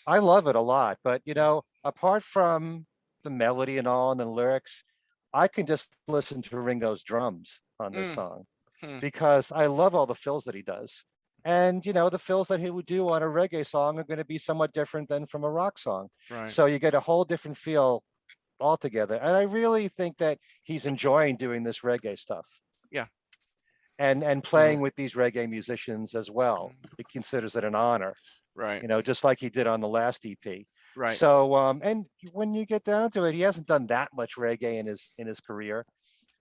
I love it a lot, but apart from the melody and all and the lyrics, I can just listen to Ringo's drums on this song because I love all the fills that he does. And the fills that he would do on a reggae song are going to be somewhat different than from a rock song. Right. So you get a whole different feel altogether. And I really think that he's enjoying doing this reggae stuff. Yeah. And playing with these reggae musicians as well. He considers it an honor. Right. Just like he did on the last EP. Right. So and when you get down to it, he hasn't done that much reggae in his career.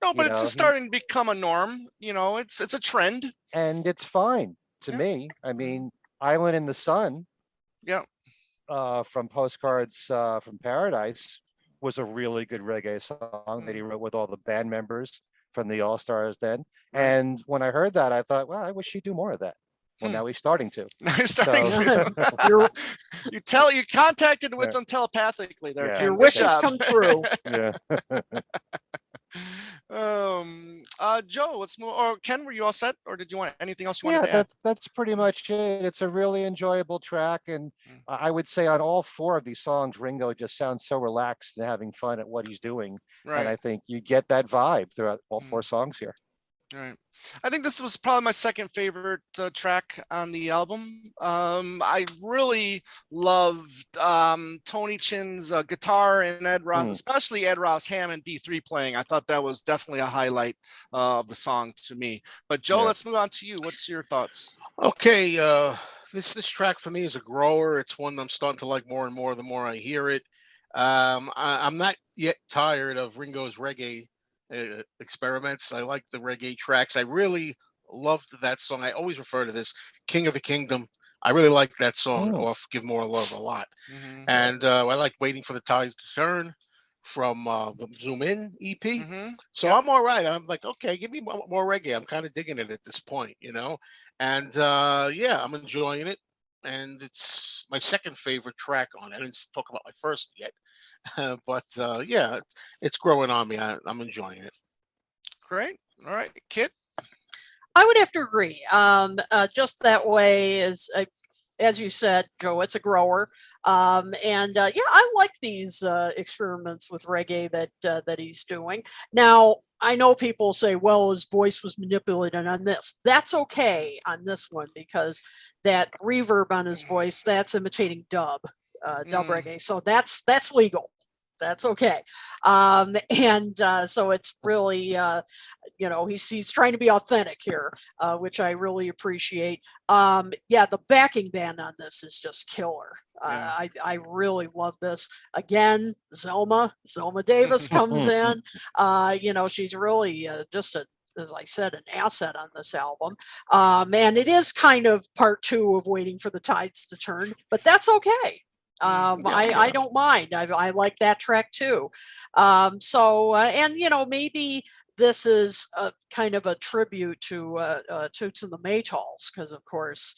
No, but it's just starting to become a norm. It's a trend. And it's fine to me. I mean, Island in the Sun. Yeah. From Postcards from Paradise was a really good reggae song that he wrote with all the band members from the All Stars then. And when I heard that, I thought, well, I wish he'd do more of that. Well, now he's starting to. He's starting to. You contacted with them telepathically there. Yeah. Your wishes come true. Yeah. Joe, let's move. Or Ken, were you all set, or did you want anything else you wanted to add? That's pretty much it. It's a really enjoyable track, and I would say on all 4 of these songs, Ringo just sounds so relaxed and having fun at what he's doing. Right. And I think you get that vibe throughout all 4 songs here. Right. I think this was probably my second favorite track on the album. I really loved Tony Chin's guitar and Ed Ross, especially Ed Ross Hammond B3 playing. I thought that was definitely a highlight of the song to me. But Joe, let's move on to you. What's your thoughts? Okay, this track for me is a grower. It's one I'm starting to like more and more the more I hear it. I'm not yet tired of Ringo's reggae experiments. I like the reggae tracks. I really loved that song. I always refer to this King of the Kingdom. I really like that song off Give More Love a lot. And I like Waiting for the Tide to Turn from the Zoom In EP. So I'm all right. I'm like, okay, give me more reggae. I'm kind of digging it at this point, and I'm enjoying it. And it's my second favorite track on it. I didn't talk about my first yet. But it's growing on me. I'm enjoying it. Great. All right, Kit. I would have to agree. Just That Way is, as you said, Joe, it's a grower. I like these experiments with reggae that he's doing. Now, I know people say, well, his voice was manipulated on this. That's okay on this one because that reverb on his voice, that's imitating dub reggae. So that's legal. That's okay. So it's really, he's trying to be authentic here, which I really appreciate. The backing band on this is just killer. I really love this. Again, Zelma Davis comes in. She's really as I said, an asset on this album. And it is kind of part 2 of Waiting for the Tides to Turn, but that's okay. I don't mind. I like that track too. Maybe this is a kind of a tribute to Toots and the Maytals, because of course,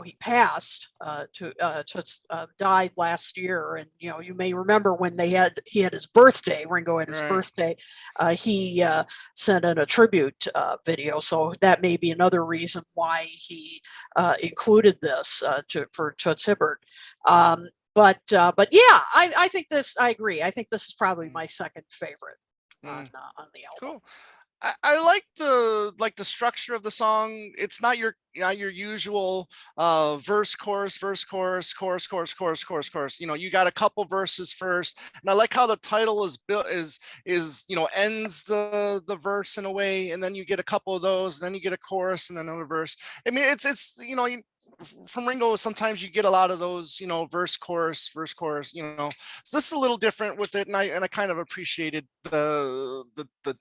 he passed. Toots died last year, and you may remember when he had his birthday. Ringo had his birthday. He sent in a tribute video, so that may be another reason why he included this for Toots Hibbert. I think this. I agree. I think this is probably my second favorite on the album. Cool. I like the structure of the song. It's not your usual verse, chorus, verse, chorus, chorus, chorus, chorus, chorus, chorus. You got a couple verses first, and I like how the title is built is ends the verse in a way, and then you get a couple of those, and then you get a chorus and then another verse. I mean, it's from Ringo, sometimes you get a lot of those, verse, chorus, so this is a little different with it. And I kind of appreciated the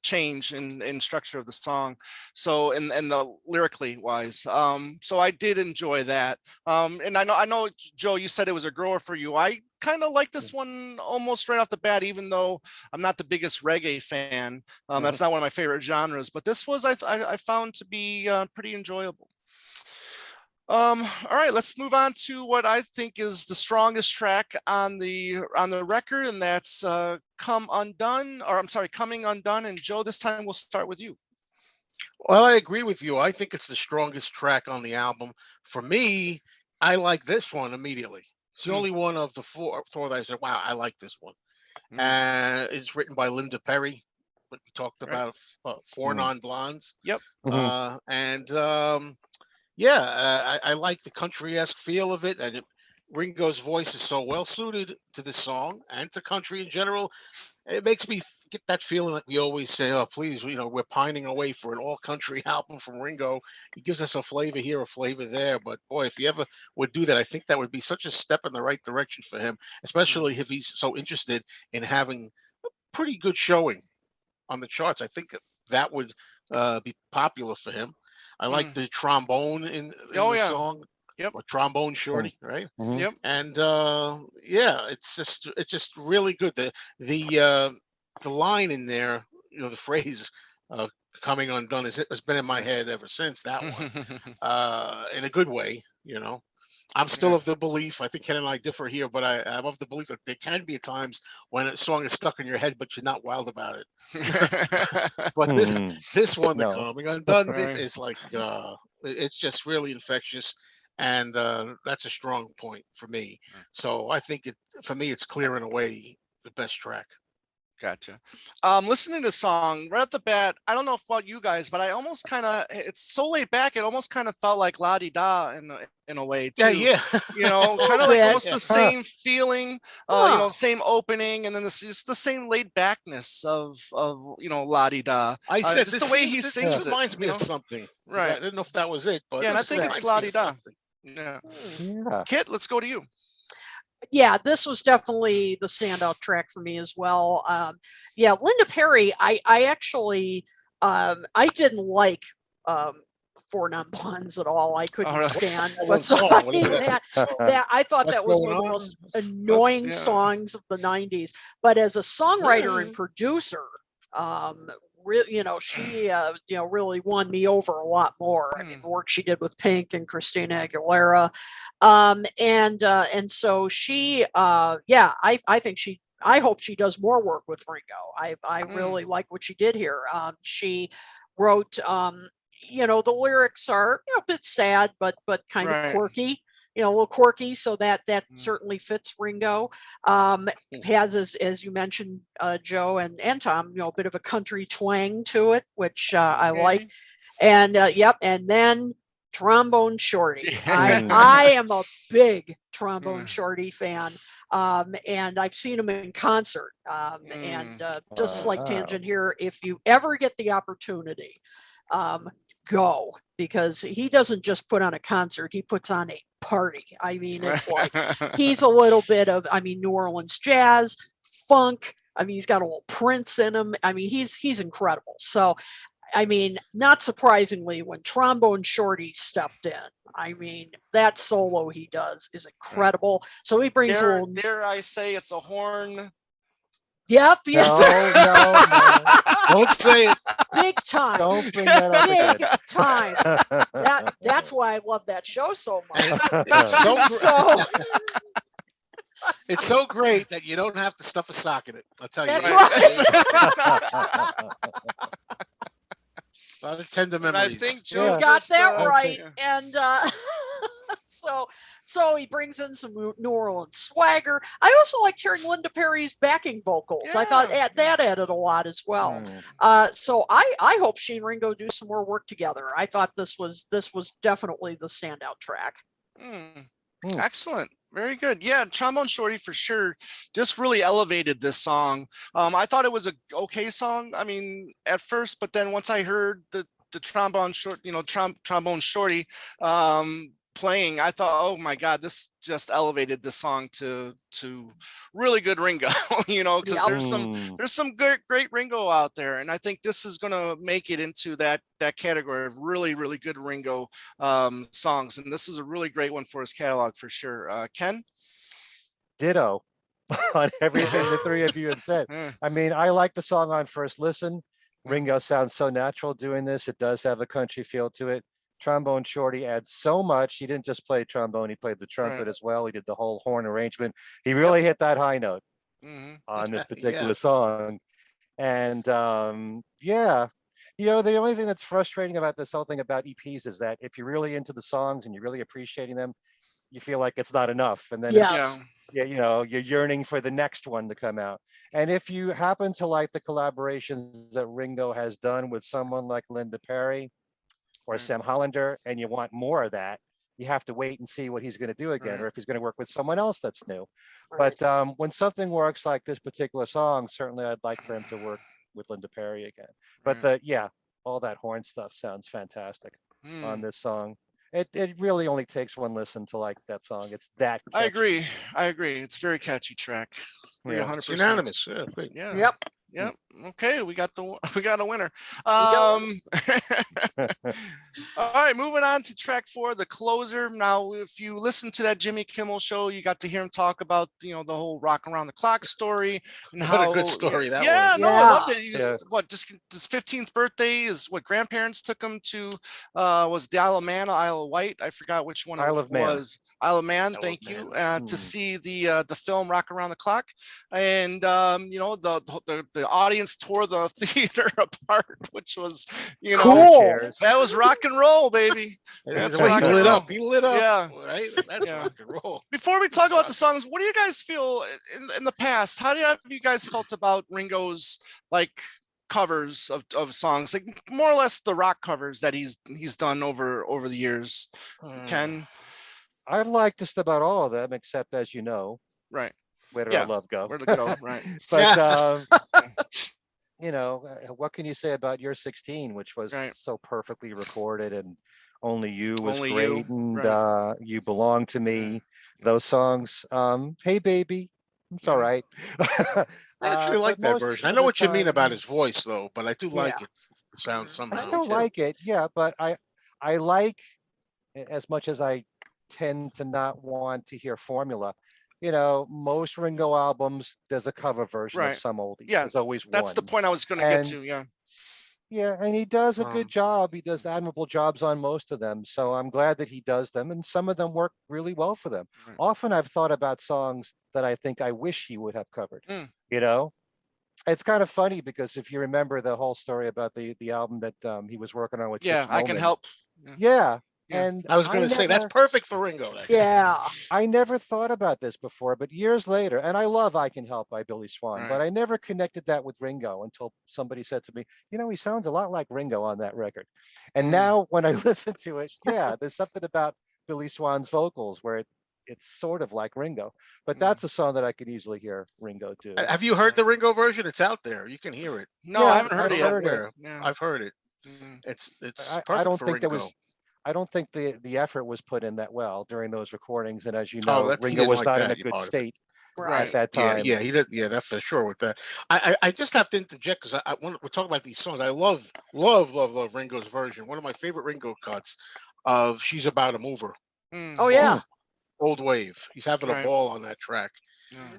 change in structure of the song. So, and the lyrically wise. So I did enjoy that. And I know, Joe, you said it was a grower for you. I kind of like this one almost right off the bat, even though I'm not the biggest reggae fan. That's not one of my favorite genres, but this was, I found to be pretty enjoyable. All right, let's move on to what I think is the strongest track on the record, and that's Coming Undone. And Joe, this time we'll start with you. Well, I agree with you. I think it's the strongest track on the album. For me, I like this one immediately. It's the only one of the four that I said, wow, I like this one. It's written by Linda Perry, what we talked about, Four Non-Blondes. Yep. I like the country-esque feel of it. And Ringo's voice is so well suited to the song and to country in general. It makes me get that feeling like we always say, oh, please, we're pining away for an all-country album from Ringo. He gives us a flavor here, a flavor there. But boy, if he ever would do that, I think that would be such a step in the right direction for him, especially if he's so interested in having a pretty good showing on the charts. I think that would be popular for him. I like the trombone in the song. Yep. Or trombone shorty, right? Yep. And it's just really good. The line in there, the phrase "coming undone" has been in my head ever since that one, in a good way. I'm still of the belief. I think Ken and I differ here, but I'm of the belief that there can be times when a song is stuck in your head, but you're not wild about it. But this one, the "Coming Undone" bit is like it's just really infectious. And that's a strong point for me. So I think for me, it's clear and away the best track. Gotcha. Listening to the song right at the bat, I don't know about you guys, but I almost it's so laid back. It almost kind of felt like La Di Da in a way too. Yeah. Kind of like almost the same feeling, same opening, and then just the same laid backness of La Di Da. I said just the way he sings it reminds me of something. Right. I didn't know if that was it, but yeah, and I think it's La Di Da. Yeah. Kit, let's go to you. Yeah, this was definitely the standout track for me as well. Linda Perry, I actually I didn't like Four Non-Blondes at all. I couldn't stand. But so that I thought that was one of the most annoying songs of the '90s. But as a songwriter and producer, she really won me over a lot more. I mean, the work she did with Pink and Christina Aguilera, and so she, I hope she does more work with Ringo. I really like what she did here. She wrote, the lyrics are a bit sad, but kind of quirky. A little quirky, so that certainly fits Ringo. Has, as you mentioned, Joe and Tom, a bit of a country twang to it, which I like. And and then Trombone Shorty. I am a big Trombone Shorty fan, and I've seen him in concert. And just like Tangent here, if you ever get the opportunity, go, because he doesn't just put on a concert, he puts on a party. I mean, it's like he's a little bit of, New Orleans jazz, funk. He's got a little Prince in him. He's incredible. So, not surprisingly, when Trombone Shorty stepped in, that solo he does is incredible. So he brings a little. Dare I say it's a horn? Yep. Yes. No. Don't say it. Big time. Don't bring that up Big again. time. That's why I love that show so much. It's so great that you don't have to stuff a sock in it. I'll tell you. That's right. A lot of tender memories. I think Joe got that right. And so he brings in some New Orleans swagger. I also like hearing Linda Perry's backing vocals. I thought that added a lot as well. So I hope she and Ringo do some more work together. I thought this was definitely the standout track. Excellent. Very good. Yeah, Trombone Shorty for sure just really elevated this song. I thought it was a okay song, at first, but then once I heard the trombone short, Trombone Shorty, playing, I thought, oh my God, this just elevated the song to really good Ringo, because Yep. there's some great Ringo out there, and I think this is gonna make it into that category of really really good Ringo songs, and this is a really great one for his catalog for sure. Ken? Ditto on everything the three of you have said. I mean, I like the song on first listen. Ringo sounds so natural doing this. It does have a country feel to it. Trombone Shorty adds so much. He didn't just play trombone, he played the trumpet as well. He did the whole horn arrangement. He really hit that high note on this particular song. And yeah, the only thing that's frustrating about this whole thing about EPs is that if you're really into the songs and you're really appreciating them, you feel like it's not enough. And then you're yearning for the next one to come out. And if you happen to like the collaborations that Ringo has done with someone like Linda Perry or Sam Hollander, and you want more of that, you have to wait and see what he's going to do again, or if he's going to work with someone else that's new. But when something works like this particular song, certainly I'd like for him to work with Linda Perry again. But all that horn stuff sounds fantastic on this song. It really only takes one listen to like that song. It's that catchy. I agree. It's a very catchy track. 100%. Unanimous. Yeah. Yep. Okay, we got a winner. All right, moving on to track 4, the closer. Now, if you listen to that Jimmy Kimmel show, you got to hear him talk about the whole Rock Around the Clock story and what a good story that was. I loved it. He was, just his 15th birthday is what grandparents took him to. Was the Isle of Man, Isle of Wight? I forgot which one Isle it of Man. was. Isle of Man. Thank you. To see the film Rock Around the Clock, and the audience tore the theater apart, which was cool. That was rock and roll, baby. That's rock and roll. He lit up. Yeah, right. That's rock and roll. Before we talk about the songs, what do you guys feel in the past? How have you guys felt about Ringo's covers of songs, like more or less the rock covers that he's done over the years? Ken? I've liked just about all of them, except, as you know, Where Did Our Love Go? Where Did It Go? Right. But what can you say about You're 16, which was so perfectly recorded, and Only You was great, and You Belong to Me. Those songs. Hey Baby, it's all right. I actually like that version. I know what you mean about his voice, though, but I do like it. It sounds somehow. I still like it, but I like, as much as I tend to not want to hear formula. Most Ringo albums, there's a cover version of some oldie. Yeah, there's always that's one. the point I was going to get to. Yeah, and he does a good job. He does admirable jobs on most of them. So I'm glad that he does them, and some of them work really well for them. Often I've thought about songs that I think I wish he would have covered. It's kind of funny because if you remember the whole story about the album that he was working on with Chick I Can Help. And I was going to say that's perfect for Ringo. I never thought about this before, but years later, and I love I Can Help by Billy Swan, but I never connected that with Ringo until somebody said to me, he sounds a lot like Ringo on that record. And now when I listen to it, there's something about Billy Swan's vocals where it's sort of like Ringo, but that's a song that I could easily hear Ringo do. Have you heard the Ringo version? It's out there. You can hear it. No, I haven't heard it yet. I've heard it. It's perfect I don't for think Ringo. I don't think the effort was put in that well during those recordings, and as you know, Ringo was not in a good state at that time. He did. Yeah, that's for sure. With that, I just have to interject because we're talking about these songs. I love Ringo's version. One of my favorite Ringo cuts of "She's About a Mover." Oh yeah, Old Wave. He's having a ball on that track,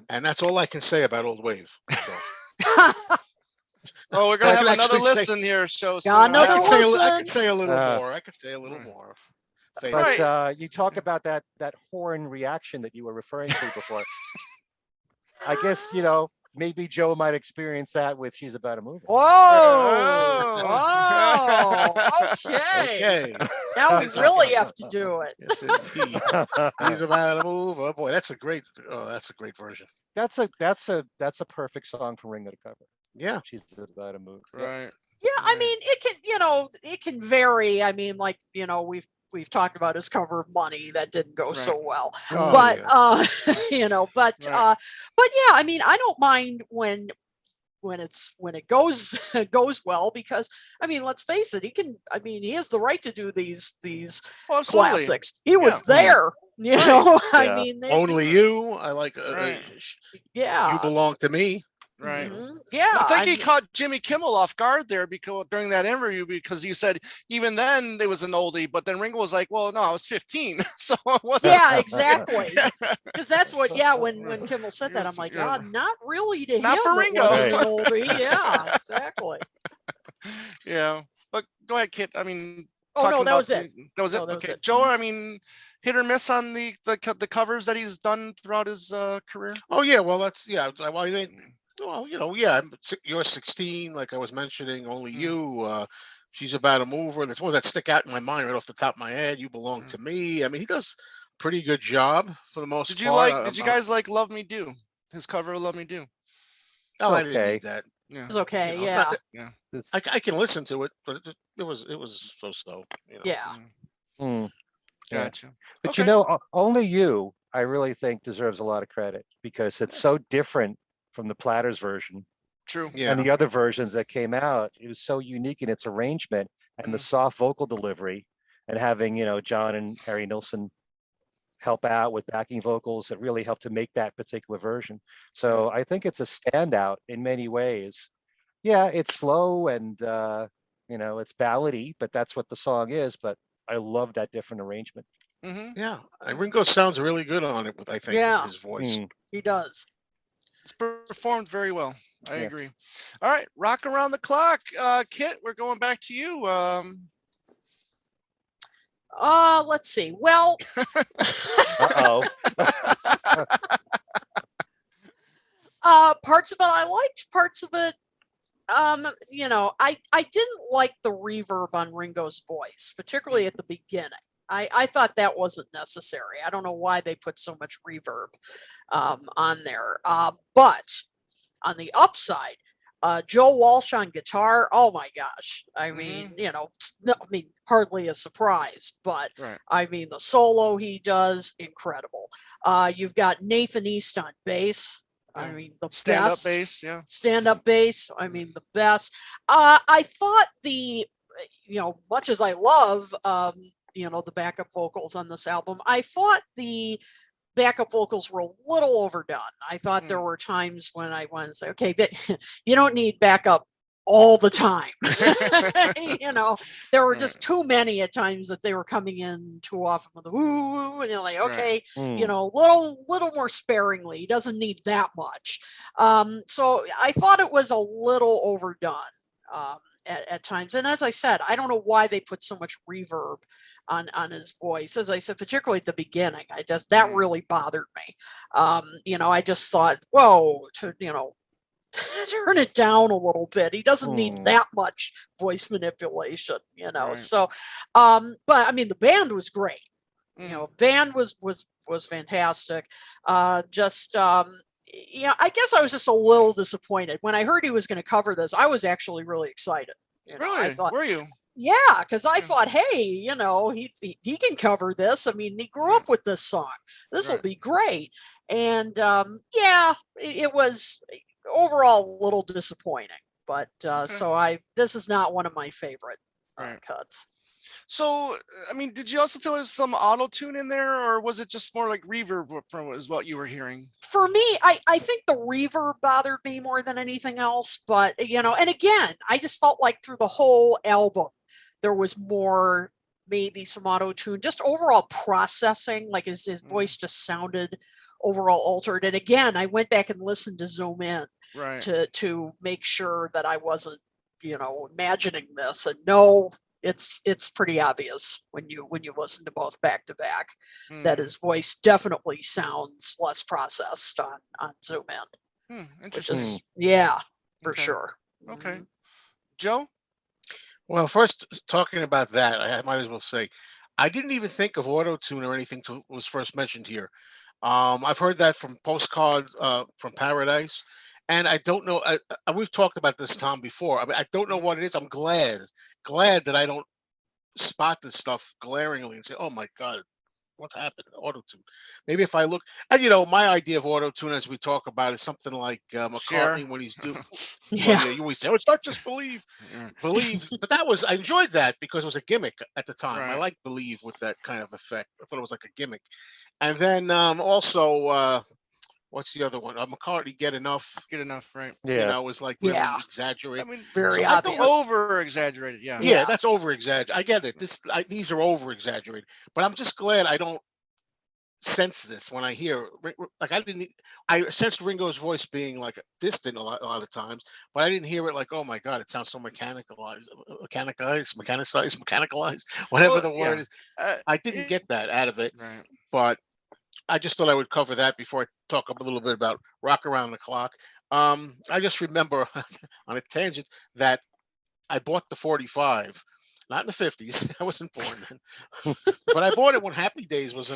and that's all I can say about Old Wave. So. Oh, we're gonna have another listen here, show. I could say a little more. I could say a little more. But you talk about that horn reaction that you were referring to before. I guess maybe Joe might experience that with "She's About a Mover." Okay. Now we really have to do it. She's About a Mover. Boy, that's a great version. That's a perfect song for Ringo to cover. Yeah, She's About a Mover. Right. Yeah, I mean, it can vary. I mean, we've talked about his cover of Money that didn't go so well, but yeah, I mean, I don't mind when when it goes goes well, because I mean, let's face it, he has the right to do these Oh, absolutely. classics. He was Yeah. there, you Right. know. I Yeah. mean, Only You. I like Right. yeah, You Belong to Me. Right. yeah. I think he caught Jimmy Kimmel off guard there because during that interview, because he said even then it was an oldie, but then Ringo was like, "Well, no, I was 15, so it wasn't." Yeah, exactly. Because that's what, when Kimmel said that, I'm like, Yeah. not really to Not him. for It Ringo. wasn't an oldie. Yeah, exactly. Yeah, but go ahead, Kit. I mean, Oh no, that was it. That was it. No, that was Okay, it. Joe. I mean, hit or miss on the covers that he's done throughout his career. Oh yeah, well that's Well, I think, well, You're 16, like I was mentioning. Only You. She's About a Mover. There's ones that stick out in my mind right off the top of my head. You Belong to Me. I mean, he does a pretty good job for the most part. Did you guys like Love Me Do? His cover of Love Me Do. Oh, I didn't okay. need that. Yeah. It's okay. It's Yeah. not that- Yeah. I can listen to it, but it was so. Yeah. Hmm. Yeah. Gotcha. But Okay. Only You, I really think deserves a lot of credit because it's so different from the Platters version True. Yeah. and the other versions that came out. It was so unique in its arrangement and the soft vocal delivery, and having, John and Harry Nilsson help out with backing vocals that really helped to make that particular version. So I think it's a standout in many ways. Yeah, it's slow and it's ballady, but that's what the song is. But I love that different arrangement. Yeah. And Ringo sounds really good on it with, I think, Yeah. his voice. He does. It's performed very well. I Yeah. agree. All right, rock around the clock, Kit. We're going back to you. Let's see. Well, Uh-oh. parts of it I liked, parts of it, I didn't like the reverb on Ringo's voice, particularly at the beginning. I thought that wasn't necessary. I don't know why they put so much reverb on there. But on the upside, Joe Walsh on guitar, oh my gosh. I mean, hardly a surprise, but Right. I mean, the solo he does, incredible. You've got Nathan East on bass. I mean, the Stand-up best. bass, yeah. Stand-up bass, I mean, the best. I thought much as I love, the backup vocals on this album, I thought the backup vocals were a little overdone. I thought there were times when I wanted to say, okay, but you don't need backup all the time. There were just too many at times that they were coming in too often with the woo, and you're like, okay, little more sparingly. He doesn't need that much. So I thought it was a little overdone at times. And as I said, I don't know why they put so much reverb on his voice. As I said, particularly at the beginning, that really bothered me. I just thought, whoa, turn it down a little bit. He doesn't need that much voice manipulation, Right. So, but I mean, the band was great. Band was fantastic. I guess I was just a little disappointed when I heard he was going to cover this. I was actually really excited. Really? I thought, Were you? yeah, because I thought, hey, he can cover this. I mean, he grew up with this song. This will be great. And it was overall a little disappointing. But this is not one of my favorite cuts. So, I mean, did you also feel there's some auto tune in there, or was it just more like reverb from is what you were hearing? For me, I think the reverb bothered me more than anything else. But, and again, I just felt like through the whole album, there was more, maybe some auto tune, just overall processing, like his voice just sounded overall altered. And again, I went back and listened to Zoom In to make sure that I wasn't, imagining this. And no, it's pretty obvious when you listen to both back to back that his voice definitely sounds less processed on Zoom In. Interesting. For sure. Okay. Joe? Well, first, talking about that, I might as well say, I didn't even think of auto tune or anything till it was first mentioned here. I've heard that from Postcard from Paradise, and I don't know. We've talked about this, Tom, before. I mean, I don't know what it is. I'm glad that I don't spot this stuff glaringly and say, "Oh my God, what's happened? Auto tune. Maybe if I look, and you know, my idea of auto tune, as we talk about, is something like Cher. McCartney when he's doing. Well, Yeah. yeah, you always say, "Oh, it's not just believe," but that was I enjoyed that because it was a gimmick at the time. I Right. liked believe with that kind of effect. I thought it was like a gimmick. And then also, what's the other one? McCartney, Get Enough. Good enough, right? You Yeah. know, was like Yeah. really I exaggerated. mean, Very So I don't. obvious. over exaggerated. Yeah. Yeah, that's over exaggerated. I get it. These are over exaggerated, but I'm just glad I don't sense this when I hear like I didn't. I sensed Ringo's voice being like distant a lot of times, but I didn't hear it like, oh my god, it sounds so mechanicalized, whatever Well, the word yeah. is. I didn't It, get that out of it, right. but I just thought I would cover that before I talk a little bit about Rock Around the Clock. I just remember on a tangent that I bought the 45, not in the 50s. I wasn't born then, but I bought it when Happy Days was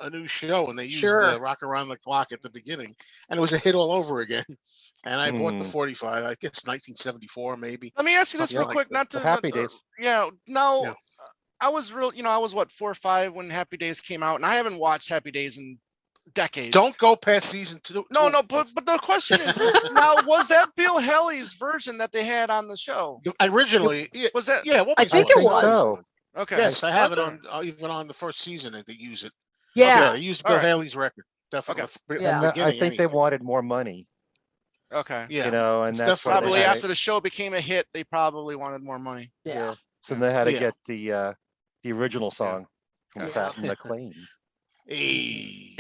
a new show, and they used Sure. Rock Around the Clock at the beginning, and it was a hit all over again. And I bought the Hmm. 45. I guess 1974 maybe, Let me ask you this something real Yep. like quick. that. Not The to. Happy Days. Yeah. Now, Yeah. I was I was what 4 or 5 when Happy Days came out, and I haven't watched Happy Days in decades. Don't go past season two. No, no, Of- but the question is now was that Bill Haley's version that they had on the show? Originally, yeah, Was that yeah, what I was think I it think was. so. okay? Yes, I have Was it it? on even on the first season that they use it. Okay. Yeah, Yeah. they used All Bill right. Haley's record, definitely Okay. the Yeah. And I beginning think they anyway. wanted more money, Okay. Yeah, and it's that's why they Probably had after to, the show became a hit, they probably wanted more money. Yeah. so they had to yeah. get the original song from Gotcha. Pratt and McLean. Hey.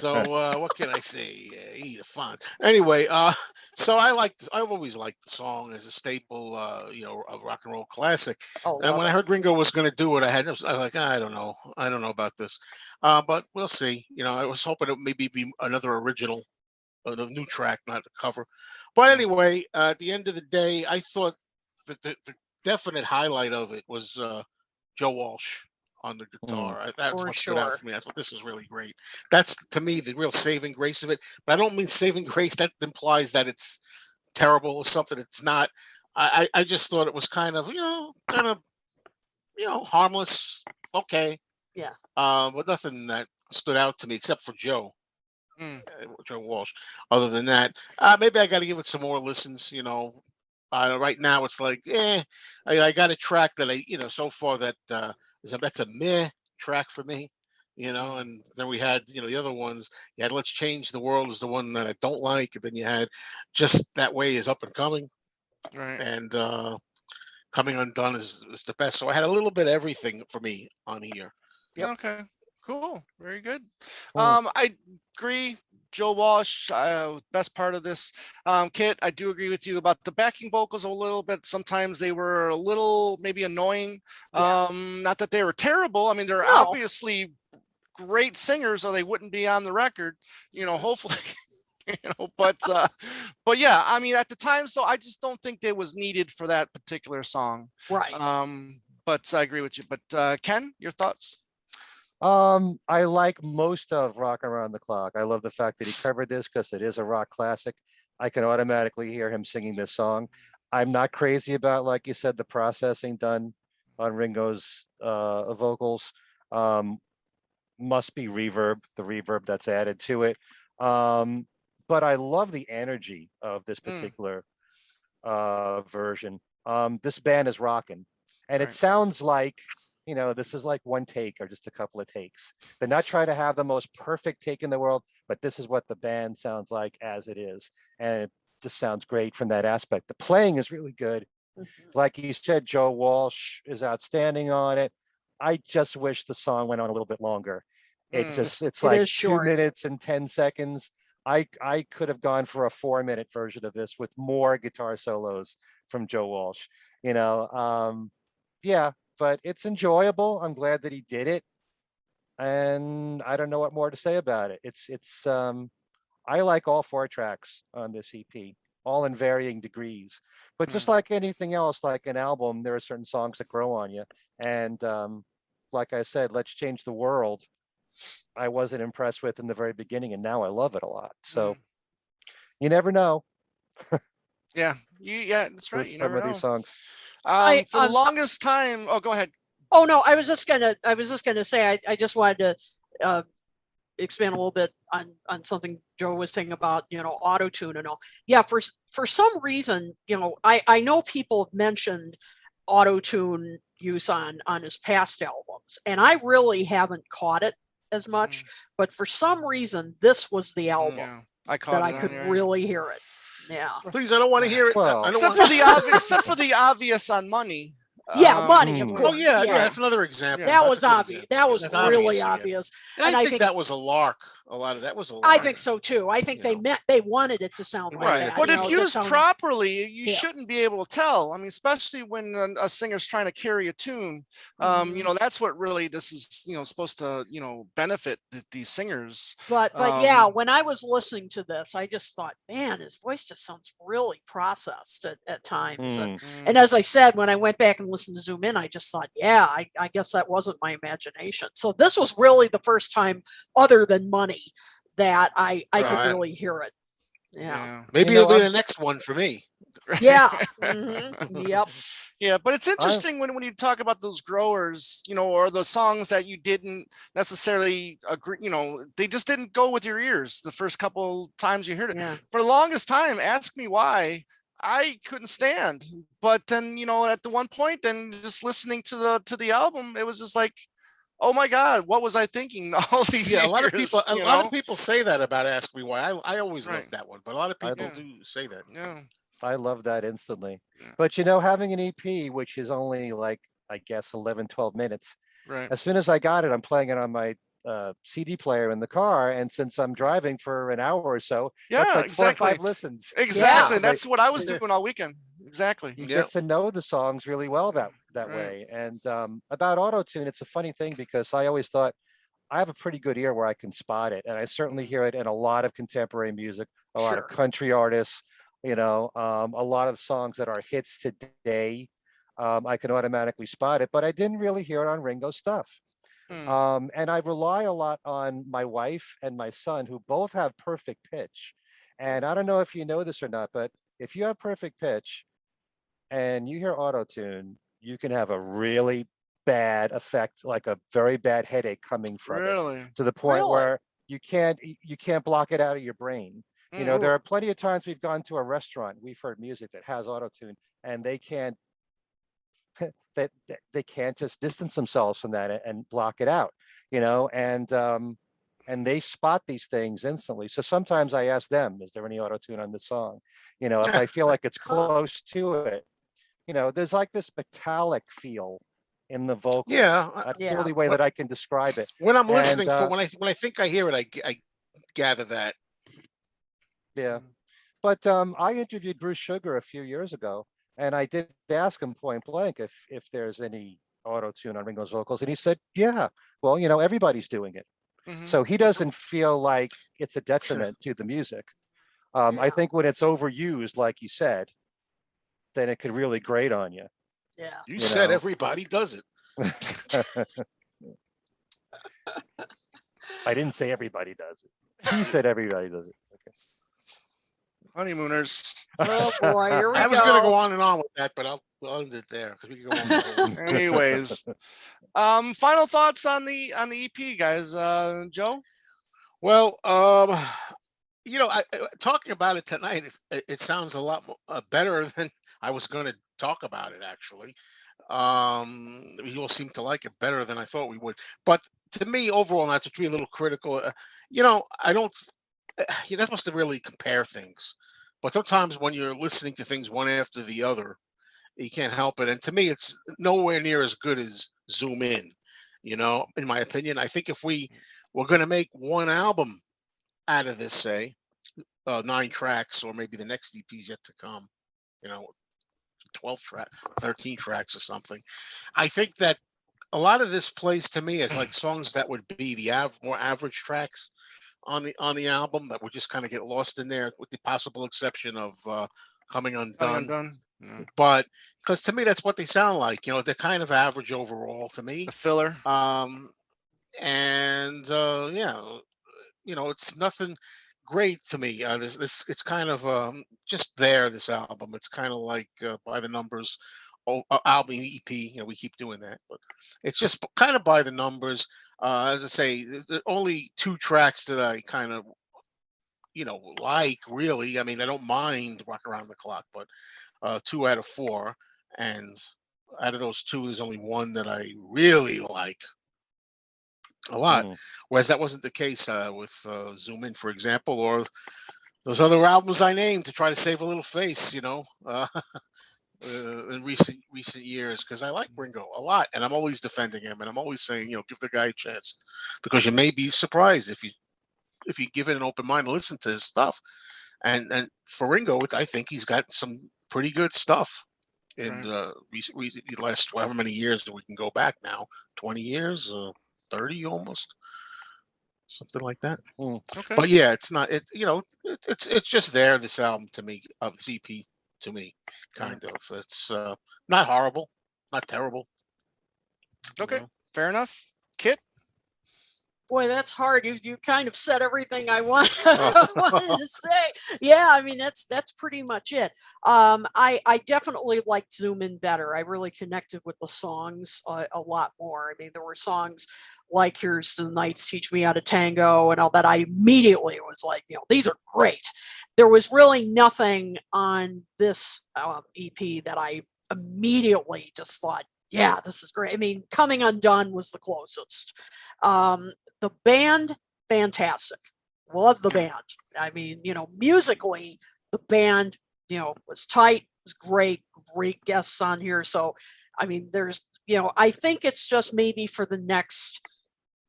So what can I say? Eat a font. Anyway, so I've always liked the song as a staple, you know, a rock and roll classic. Oh, And love when I it. heard Ringo was going to do it, I was like, I don't know, about this, but we'll see. You know, I was hoping it maybe be another original, a new track, not a cover. But anyway, at the end of the day, I thought that the definite highlight of it was Joe Walsh on the Hmm. guitar. That's For what stood out sure. for me. I thought this was really great. That's to me the real saving grace of it. But I don't mean saving grace that implies that it's terrible or something. It's not. I just thought it was kind of harmless. Okay, Yeah. but nothing that stood out to me except for Mm. Joe Walsh. Other than that, maybe I got to give it some more listens. You know, right now it's like, I got a track that so far that that's a meh track for me. You know, Mm. and then we had the other ones. You had Let's Change the World is the one that I don't like. And then you had Just That Way is Up and Coming, Right. and Coming Undone is the best. So I had a little bit of everything for me on here. Yep. Okay. Cool. Very good. Cool. I agree. Joe Walsh, best part of this. Kit, I do agree with you about the backing vocals a little bit. Sometimes they were a little maybe annoying. Yeah. Not that they were terrible. I mean, they're No. obviously great singers, or they wouldn't be on the record. You know, hopefully. But yeah, I mean, at the time, so I just don't think they was needed for that particular song. Right. But I agree with you. But Ken, your thoughts? I like most of Rock Around the Clock. I love the fact that he covered this because it is a rock classic. I can automatically hear him singing this song. I'm not crazy about, like you said, the processing done on Ringo's vocals. Must be reverb, the reverb that's added to it. But I love the energy of this particular version. This band is rocking, and it Right. sounds like, this is like one take or just a couple of takes. They're not trying to have the most perfect take in the world, but this is what the band sounds like as it is. And it just sounds great from that aspect. The playing is really good. Mhm. Like you said, Joe Walsh is outstanding on it. I just wish the song went on a little bit longer. It's Mm. it's It like is 2 short. minutes and 10 seconds. I could have gone for a 4-minute version of this with more guitar solos from Joe Walsh. Yeah, but it's enjoyable. I'm glad that he did it, and I don't know what more to say about it. It's I like all 4 tracks on this EP, all in varying degrees. But just like anything else, like an album, there are certain songs that grow on you. And like I said, Let's Change the World, I wasn't impressed with in the very beginning, and now I love it a lot. So you never know Yeah, yeah, that's right. with You some never of these know. songs. I For the longest time. Oh, go ahead. Oh no, I was just gonna say I just wanted to expand a little bit on something Joe was saying about, auto tune and all. Yeah, for some reason, I know people have mentioned auto tune use on his past albums, and I really haven't caught it as much. But for some reason, this was the album Yeah, I that caught I it on could here. really hear it. Yeah. Please, I don't want to hear it. Well, I don't Except want. for the obvious, except for the obvious on money. Yeah, money, of Mm. course. Oh yeah, yeah. that's another example. Yeah. That That's was a good obvious. example. That was That's really yeah. obvious. And And I I think think that was a lark. A lot of that was a lark. I think so too. I think You know. they wanted it to sound They like wanted it that. to But be if like that's used how- properly, you Yeah. shouldn't be able to tell. I mean, especially when a singer's trying to carry a tune. That's what really this is, supposed to, benefit these singers. But yeah, when I was listening to this, I just thought, man, his voice just sounds really processed at times. And as I said, when I went back and listened to Zoom In, I just thought, yeah, I guess that wasn't my imagination. So this was really the first time, other than money, that I could Right. really hear it. Yeah. Maybe it'll be the next one for me. Yeah. Yep. Yeah, but it's interesting when you talk about those growers, or the songs that you didn't necessarily agree, they just didn't go with your ears the first couple times you heard it. Yeah. For the longest time, Ask Me Why, I couldn't stand. But then, at the one point, then just listening to the album, it was just like, oh my God, what was I thinking all these years? A lot of people say that about Ask Me Why. I always loved that one, but a lot of people do say that. Yeah. I love that instantly. Yeah. But having an EP, which is only like, I guess, 11, 12 minutes. Right. As soon as I got it, I'm playing it on my CD player in the car. And since I'm driving for an hour or so, that's like exactly. 4 or 5 listens. Exactly. Yeah. That's what I was doing all weekend. Exactly. You get to know the songs really well that way. And about auto-tune, it's a funny thing because I always thought I have a pretty good ear where I can spot it. And I certainly hear it in a lot of contemporary music, a lot of country artists, a lot of songs that are hits today. I can automatically spot it, but I didn't really hear it on Ringo stuff. And I rely a lot on my wife and my son, who both have perfect pitch. And I don't know if you know this or not, but if you have perfect pitch and you hear auto-tune, you can have a really bad effect, like a very bad headache coming from it, to the point where you can't block it out of your brain. There are plenty of times we've gone to a restaurant, we've heard music that has auto-tune, and they can't they can't just distance themselves from that and block it out, and they spot these things instantly. So sometimes I ask them, is there any auto-tune on this song? If I feel like it's close to it, there's like this metallic feel in the vocals. That's the only way that I can describe it. When I'm listening, when I think I hear it, I gather that. Yeah. But I interviewed Bruce Sugar a few years ago, and I did ask him point blank if there's any auto-tune on Ringo's vocals, and he said, yeah, well, everybody's doing it. So he doesn't feel like it's a detriment to the music. I think when it's overused, like you said, then it could really grate on you. Yeah. You said everybody does it. I didn't say everybody does it. He said everybody does it. Okay. Honeymooners. Oh boy, here we go. I was going to go on and on with that, but I'll end it there because we can go on. Anyways, final thoughts on the EP, guys. Joe. Well, talking about it tonight, it sounds a lot better than I was going to talk about it. Actually, you all seem to like it better than I thought we would. But to me, overall, not to be a little critical, I don't. You're not supposed to really compare things, but sometimes when you're listening to things one after the other, you can't help it. And to me, it's nowhere near as good as Zoom In. In my opinion, I think if we were going to make one album out of this, say 9 tracks, or maybe the next EP is yet to come, 12 track, 13 tracks or something, I think that a lot of this plays to me as like songs that would be the more average tracks on the album that would just kind of get lost in there, with the possible exception of Coming Undone. Yeah. But because to me that's what they sound like. They're kind of average overall to me. A filler. It's nothing great to me. It's kind of just there. This album, it's kind of like by the numbers album EP. We keep doing that, but it's just kind of by the numbers. As I say, the only 2 tracks that I kind of like really. I mean, I don't mind Rock Around the Clock, but 2 out of 4, and out of those 2, there's only one that I really like a lot. Whereas that wasn't the case with Zoom In, for example, or those other albums I named to try to save a little face, in recent years, because I like Ringo a lot, and I'm always defending him, and I'm always saying, give the guy a chance, because you may be surprised if you give it an open mind and listen to his stuff. And for Ringo, I think he's got some pretty good stuff in the last however many years that we can go back now, 20 years, 30 almost, something like that. Okay. But yeah, it's not it's just there, this album to me, this EP to me, kind of. It's not horrible, not terrible. Okay, fair enough. Kit? Boy, that's hard. You kind of said everything I wanted to say. Yeah, I mean that's pretty much it. I definitely liked Zoom In better. I really connected with the songs a lot more. I mean, there were songs like Here's to the Nights, Teach Me How to Tango, and all that. I immediately was like, these are great. There was really nothing on this EP that I immediately just thought, yeah, this is great. I mean, Coming Undone was the closest. The band, fantastic. Love the band. I mean, musically, the band, was tight, was great guests on here. So, I mean, there's, I think it's just maybe for the next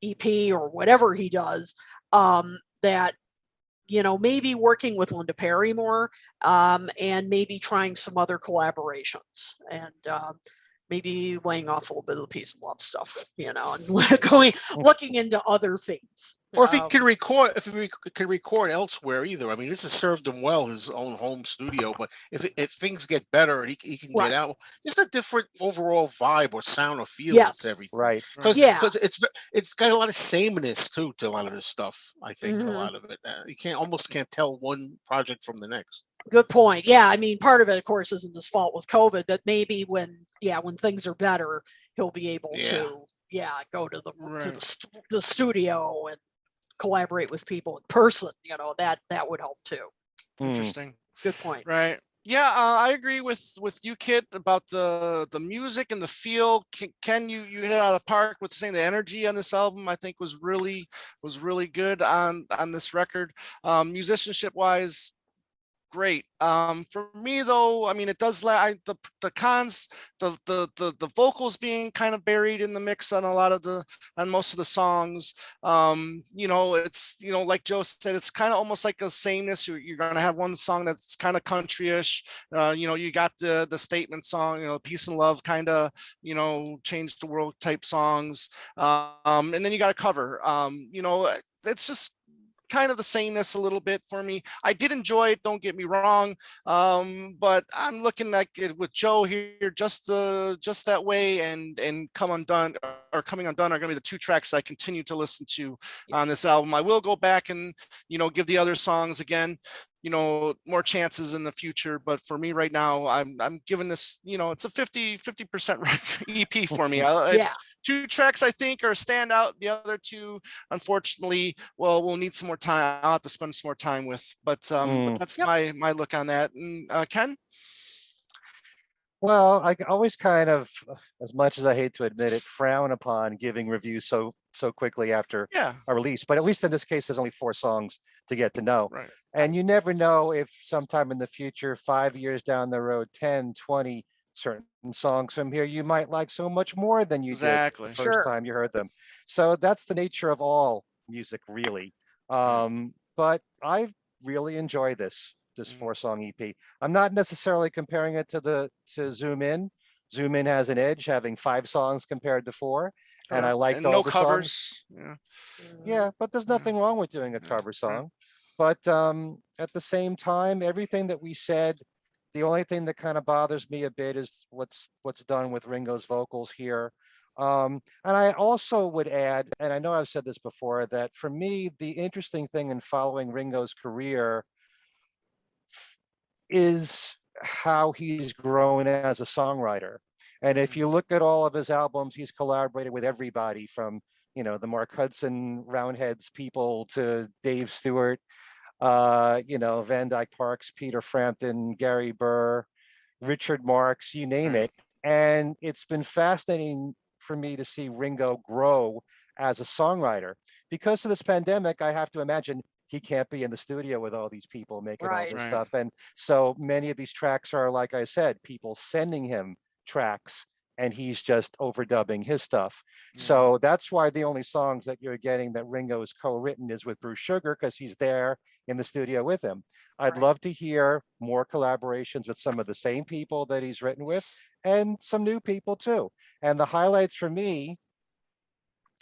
EP or whatever he does, that, maybe working with Linda Perry more, and maybe trying some other collaborations, and maybe laying off a little bit of the Peace and Love stuff, and looking into other things. Or if he can record, elsewhere either. I mean, this has served him well, his own home studio. But if things get better and he can get out, just a different overall vibe or sound or feel to everything. Right. Because it's got a lot of sameness too to a lot of this stuff. I think a lot of it. You almost can't tell one project from the next. Good point. Yeah, I mean, part of it, of course, isn't his fault with COVID, but maybe when things are better, he'll be able to go to the studio and collaborate with people in person. That would help too. Interesting. Good point. Right. Yeah, I agree with you, Kit, about the music and the feel. Ken, you hit out of the park with saying the energy on this album. I think was really good on this record. Musicianship wise, great. For me though, I mean, it does the cons, the vocals being kind of buried in the mix on most of the songs. It's like Joe said, it's kind of almost like a sameness. You're gonna have one song that's kind of countryish. You got the statement song, Peace and Love, kind of change the world type songs. And then you got a cover. It's just kind of the sameness a little bit for me. I did enjoy it, don't get me wrong, but I'm looking like it with Joe here, just that way, and Coming Undone are going to be the 2 tracks that I continue to listen to on this album. I will go back and give the other songs again, more chances in the future, but for me right now, I'm giving this, it's a 50% EP for me. 2 tracks I think are standout. The other 2, unfortunately, we'll need some more time. I'll have to spend some more time with, but that's my look on that. And Ken? Well, I always kind of, as much as I hate to admit it, frown upon giving reviews so quickly after a release. But at least in this case, there's only 4 songs to get to know. Right. And you never know if sometime in the future, 5 years down the road, 10, 20 certain songs from here, you might like so much more than you did the first time you heard them. So that's the nature of all music, really. But I've really enjoyed this 4-song EP. I'm not necessarily comparing it to Zoom In. Zoom In has an edge, having 5 songs compared to 4, and I liked all the covers. Songs. Yeah, but there's nothing wrong with doing a cover song. But at the same time, everything that we said, the only thing that kind of bothers me a bit is what's done with Ringo's vocals here. And I also would add, and I know I've said this before, that for me, the interesting thing in following Ringo's career is how he's grown as a songwriter. And if you look at all of his albums, he's collaborated with everybody from, the Mark Hudson Roundheads people to Dave Stewart, Van Dyke Parks, Peter Frampton, Gary Burr, Richard Marx, you name it. And it's been fascinating for me to see Ringo grow as a songwriter. Because of this pandemic, I have to imagine he can't be in the studio with all these people making all this stuff. And so many of these tracks are, like I said, people sending him tracks and he's just overdubbing his stuff. So that's why the only songs that you're getting that Ringo's co-written is with Bruce Sugar, because he's there in the studio with him. I'd love to hear more collaborations with some of the same people that he's written with and some new people too. And the highlights for me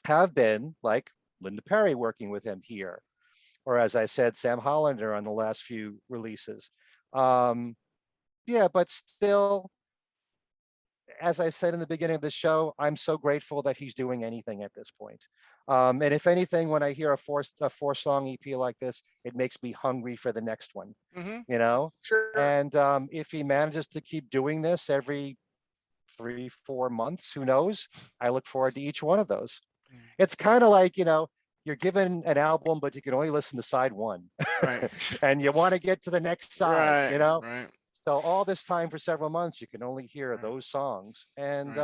have been like Linda Perry working with him here, or as I said, Sam Hollander on the last few releases. But still, as I said in the beginning of the show, I'm so grateful that he's doing anything at this point. And if anything, when I hear a four-song EP like this, it makes me hungry for the next one, Sure. And if he manages to keep doing this every 3-4 months, who knows? I look forward to each one of those. It's kind of like, you're given an album, but you can only listen to side one. And you want to get to the next side, So all this time for several months, you can only hear those songs. And,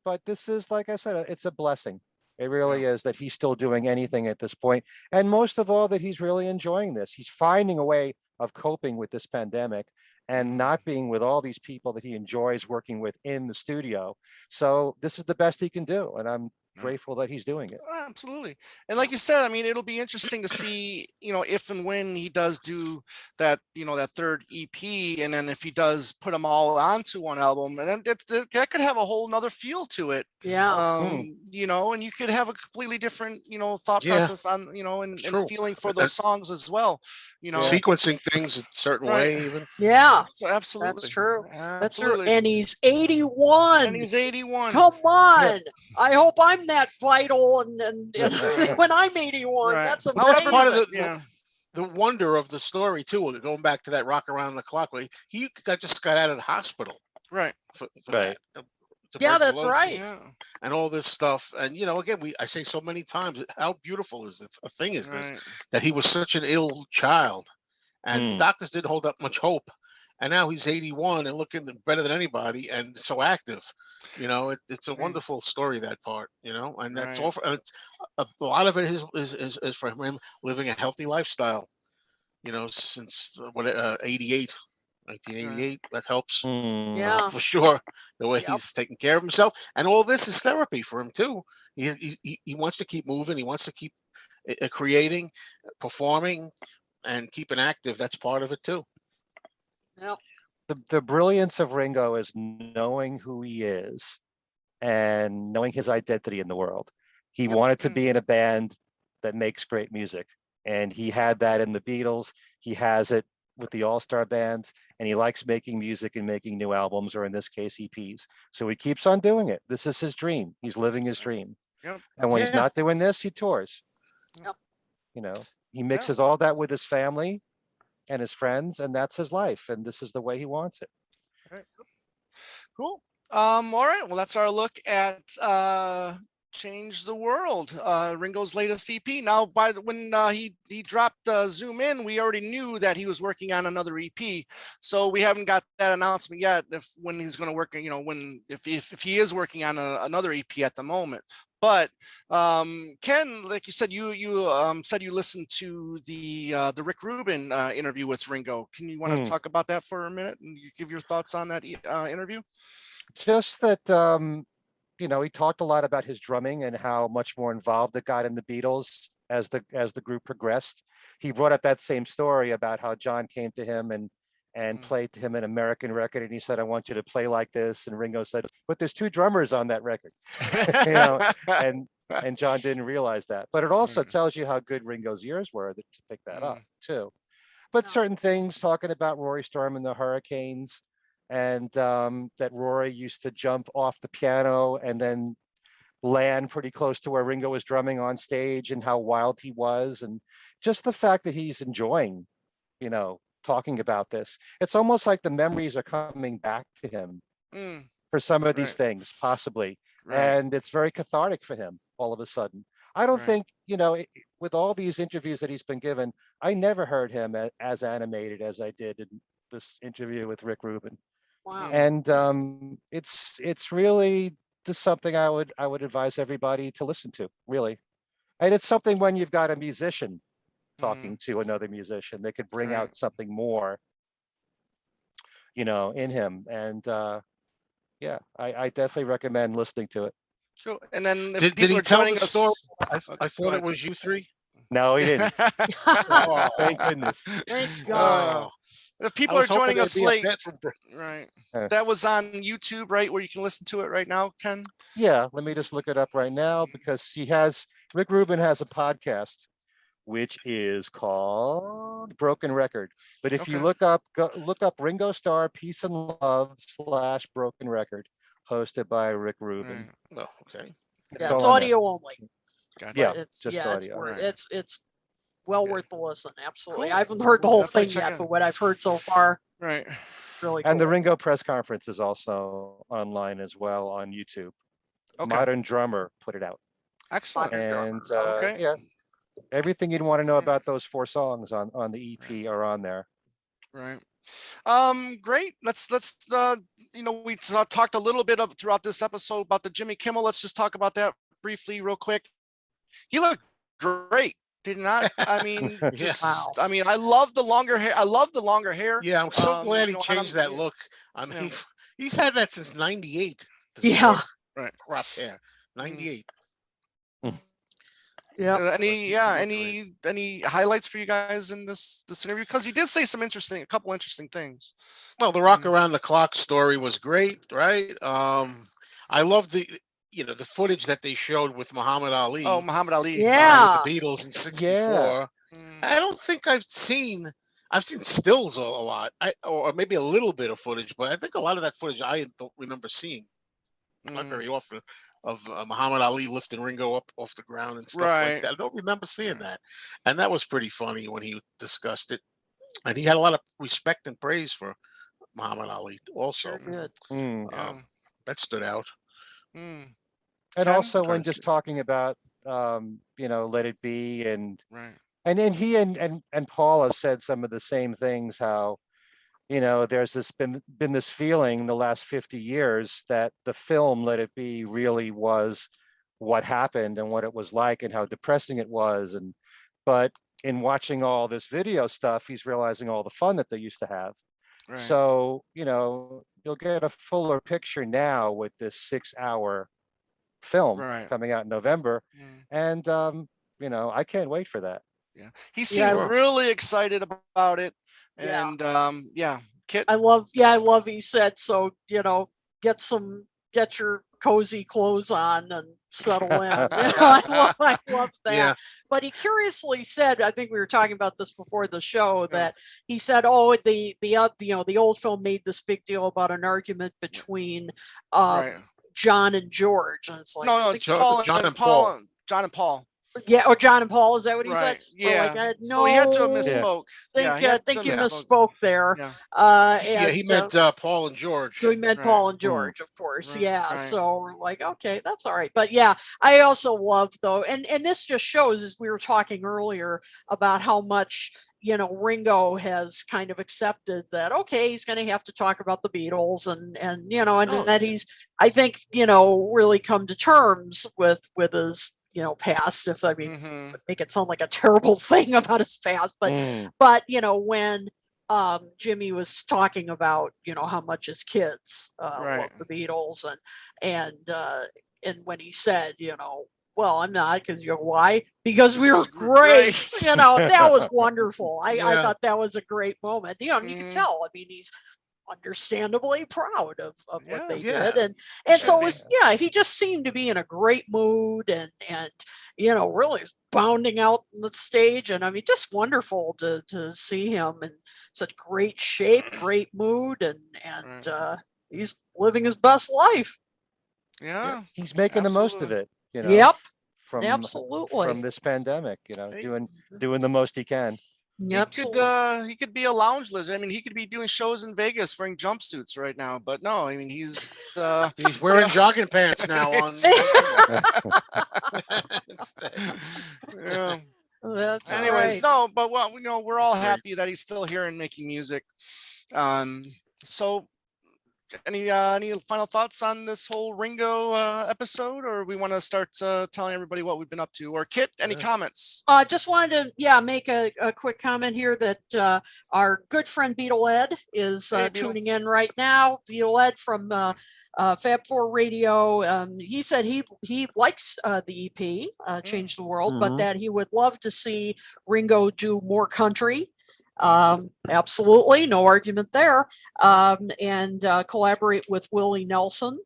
but this is, like I said, it's a blessing. It really is that he's still doing anything at this point. And most of all, that he's really enjoying this. He's finding a way of coping with this pandemic and not being with all these people that he enjoys working with in the studio. So this is the best he can do. And I'm grateful that he's doing it. Absolutely. And like you said, I mean, it'll be interesting to see, if and when he does do that, that third EP, and then if he does put them all onto one album, and then that could have a whole nother feel to it. And you could have a completely different, thought process on, and feeling for those songs as well, sequencing things a certain way even. So absolutely. That's true. Absolutely. That's true. And he's 81. And he's 81. Come on. I hope I'm that vital and when I'm 81. That's amazing. That's part of the wonder of the story too. Going back to that Rock Around the Clock, where he just got out of the hospital. For that's right. And all this stuff. And again, I say so many times, how beautiful is this a thing is this, that he was such an ill child, and the doctors didn't hold up much hope. And now he's 81 and looking better than anybody and so active. It's a wonderful story, that part, and that's all. A lot of it is for him living a healthy lifestyle, since 1988. That helps for sure. The way he's taking care of himself, and all this is therapy for him too. He wants to keep moving. He wants to keep creating, performing, and keeping active. That's part of it too. The brilliance of Ringo is knowing who he is and knowing his identity in the world. He wanted to be in a band that makes great music, and he had that in the Beatles. He has it with the All-Star bands, and he likes making music and making new albums, or in this case, EPs. So he keeps on doing it. This is his dream. He's living his dream. And when he's not doing this, he tours. He mixes all that with his family and his friends, and that's his life, and this is the way he wants it. Cool. All right, well, that's our look at Change the World, Ringo's latest EP. Now, when he dropped Zoom In, we already knew that he was working on another EP, so we haven't got that announcement yet when he's going to work, if he is working on another EP at the moment. But Ken, like you said, you said you listened to the Rick Rubin interview with Ringo. Can you want to talk about that for a minute and you give your thoughts on that interview? Just that he talked a lot about his drumming and how much more involved it got in the Beatles as the group progressed. He brought up that same story about how John came to him and played to him an American record, and he said, "I want you to play like this." And Ringo said, "But there's 2 drummers on that record," and John didn't realize that. But it also tells you how good Ringo's ears were to pick that up too. But certain things, talking about Rory Storm and the Hurricanes, and that Rory used to jump off the piano and then land pretty close to where Ringo was drumming on stage, and how wild he was, and just the fact that he's enjoying, talking about this. It's almost like the memories are coming back to him for some of these Right. things, possibly. Right. And it's very cathartic for him all of a sudden. I don't Right. think, with all these interviews that he's been given, I never heard him as animated as I did in this interview with Rick Rubin. Wow. And it's really just something I would advise everybody to listen to, really. And it's something when you've got a musician talking to another musician, they could bring Right. out something more, in him. And yeah, I definitely recommend listening to it. Cool. And then if Did people he are tell joining the us, story? Okay, I go thought ahead. it was you three. No, he didn't. Oh, Thank goodness. Thank God. oh. If I people are was hoping joining there'd us be a late, bet from right? Uh. That was on YouTube, right, where you can listen to it right now, Ken. Yeah, let me just look it up right now because Rick Rubin has a podcast, which is called Broken Record. But if you Okay. look up Ringo Starr, Peace and Love / Broken Record, hosted by Rick Rubin. Right. Oh, okay. Yeah, all it's on there. audio only. Gotcha. Yeah, But it's just it's audio. worth Right. it's well Okay. worth the listen. Absolutely. Cool. I haven't heard the whole Definitely thing check yet, in. but what I've heard so far, Right. really And the cool. Ringo press conference is also online as well on YouTube. Okay. Modern Drummer put it out. Excellent. Modern Drummer. And Okay. yeah, everything you'd want to know about those 4 songs on the EP are on there. Right. Great. Let's we talked a little bit throughout this episode about the Jimmy Kimmel. Let's just talk about that briefly, real quick. He looked great, did he not? I mean, Yeah. just Wow. I mean, I love the longer hair. I love the longer hair. Yeah, I'm so glad he and changed that yeah, look. I mean, yeah. he's had that since '98. Yeah. Right. Cropped hair. '98. Yeah. Any highlights for you guys in this interview? Because he did say a couple interesting things. Well, the Rock Around the Clock story was great, right? I love the footage that they showed with Muhammad Ali. Oh, Muhammad Ali. Yeah. With the Beatles in '64. Yeah. Mm. I don't think I've seen stills a lot, or maybe a little bit of footage, but I think a lot of that footage I don't remember seeing. Not very often, of Muhammad Ali lifting Ringo up off the ground and stuff Right. like that. I don't remember seeing that, and that was pretty funny when he discussed it. And he had a lot of respect and praise for Muhammad Ali also. Very good. Yeah. That stood out. Mm. And Ken? also when Trying to just see. talking about Let It Be and Right. then he and Paul have said some of the same things, how there's been this feeling in the last 50 years that the film Let It Be really was what happened and what it was like and how depressing it was. But in watching all this video stuff, he's realizing all the fun that they used to have. Right. So, you'll get a fuller picture now with this 6-hour film Right. coming out in November. Mm. And, I can't wait for that. Yeah. He seemed Sure. really excited about it. Yeah. And Kit. I love he said, so, get your cozy clothes on and settle in. I love that. Yeah. But he curiously said, I think we were talking about this before the show, that he said, oh, the old film made this big deal about an argument between Right. John and George. And it's like, No, it's John and Paul. John and Paul. yeah, or John and Paul, is that what he said? Right. Yeah. Like, So he had to have no, misspoke. think, Yeah, he had think to you have misspoke there. Yeah. And, he meant Paul and George. we met Right. Paul and George, of course. Right, Yeah. right. So we're like, okay, that's all right. But yeah, I also love though, and this just shows, as we were talking earlier, about how much, Ringo has kind of accepted that, okay, he's going to have to talk about the Beatles and that he's, I think, really come to terms with his, past, if I mean, Mhm. make it sound like a terrible thing about his past, but when Jimmy was talking about how much his kids Right. love the Beatles, and when he said, well, I'm not, because why? Because we were great. Great. That was wonderful. I Yeah. thought that was a great moment. You Mhm. can tell. I mean, he's understandably proud of what they Yeah. did, and so Should it was, he just seemed to be in a great mood and really bounding out on the stage, and I mean, just wonderful to see him in such great shape, great mood, and he's living his best life. Yeah. He's making the most of Absolutely. it, Yep, from absolutely. from this pandemic, Hey. doing the most he can. Absolutely. He could be a lounge lizard. I mean, he could be doing shows in Vegas wearing jumpsuits right now. But no, I mean, he's He's wearing jogging pants now on. yeah. That's Anyways, right. no, but well, we're all Great. happy that he's still here and making music. So any final thoughts on this whole Ringo episode, or we want to start telling everybody what we've been up to? Or Kit, any comments? Just wanted to, make a quick comment here that our good friend Beatle Ed is Hey, Beatle. tuning in right now. Beatle Ed from Fab 4 Radio. He said he likes the EP, Change the World, but that he would love to see Ringo do more country. Absolutely, no argument there. And collaborate with Willie Nelson.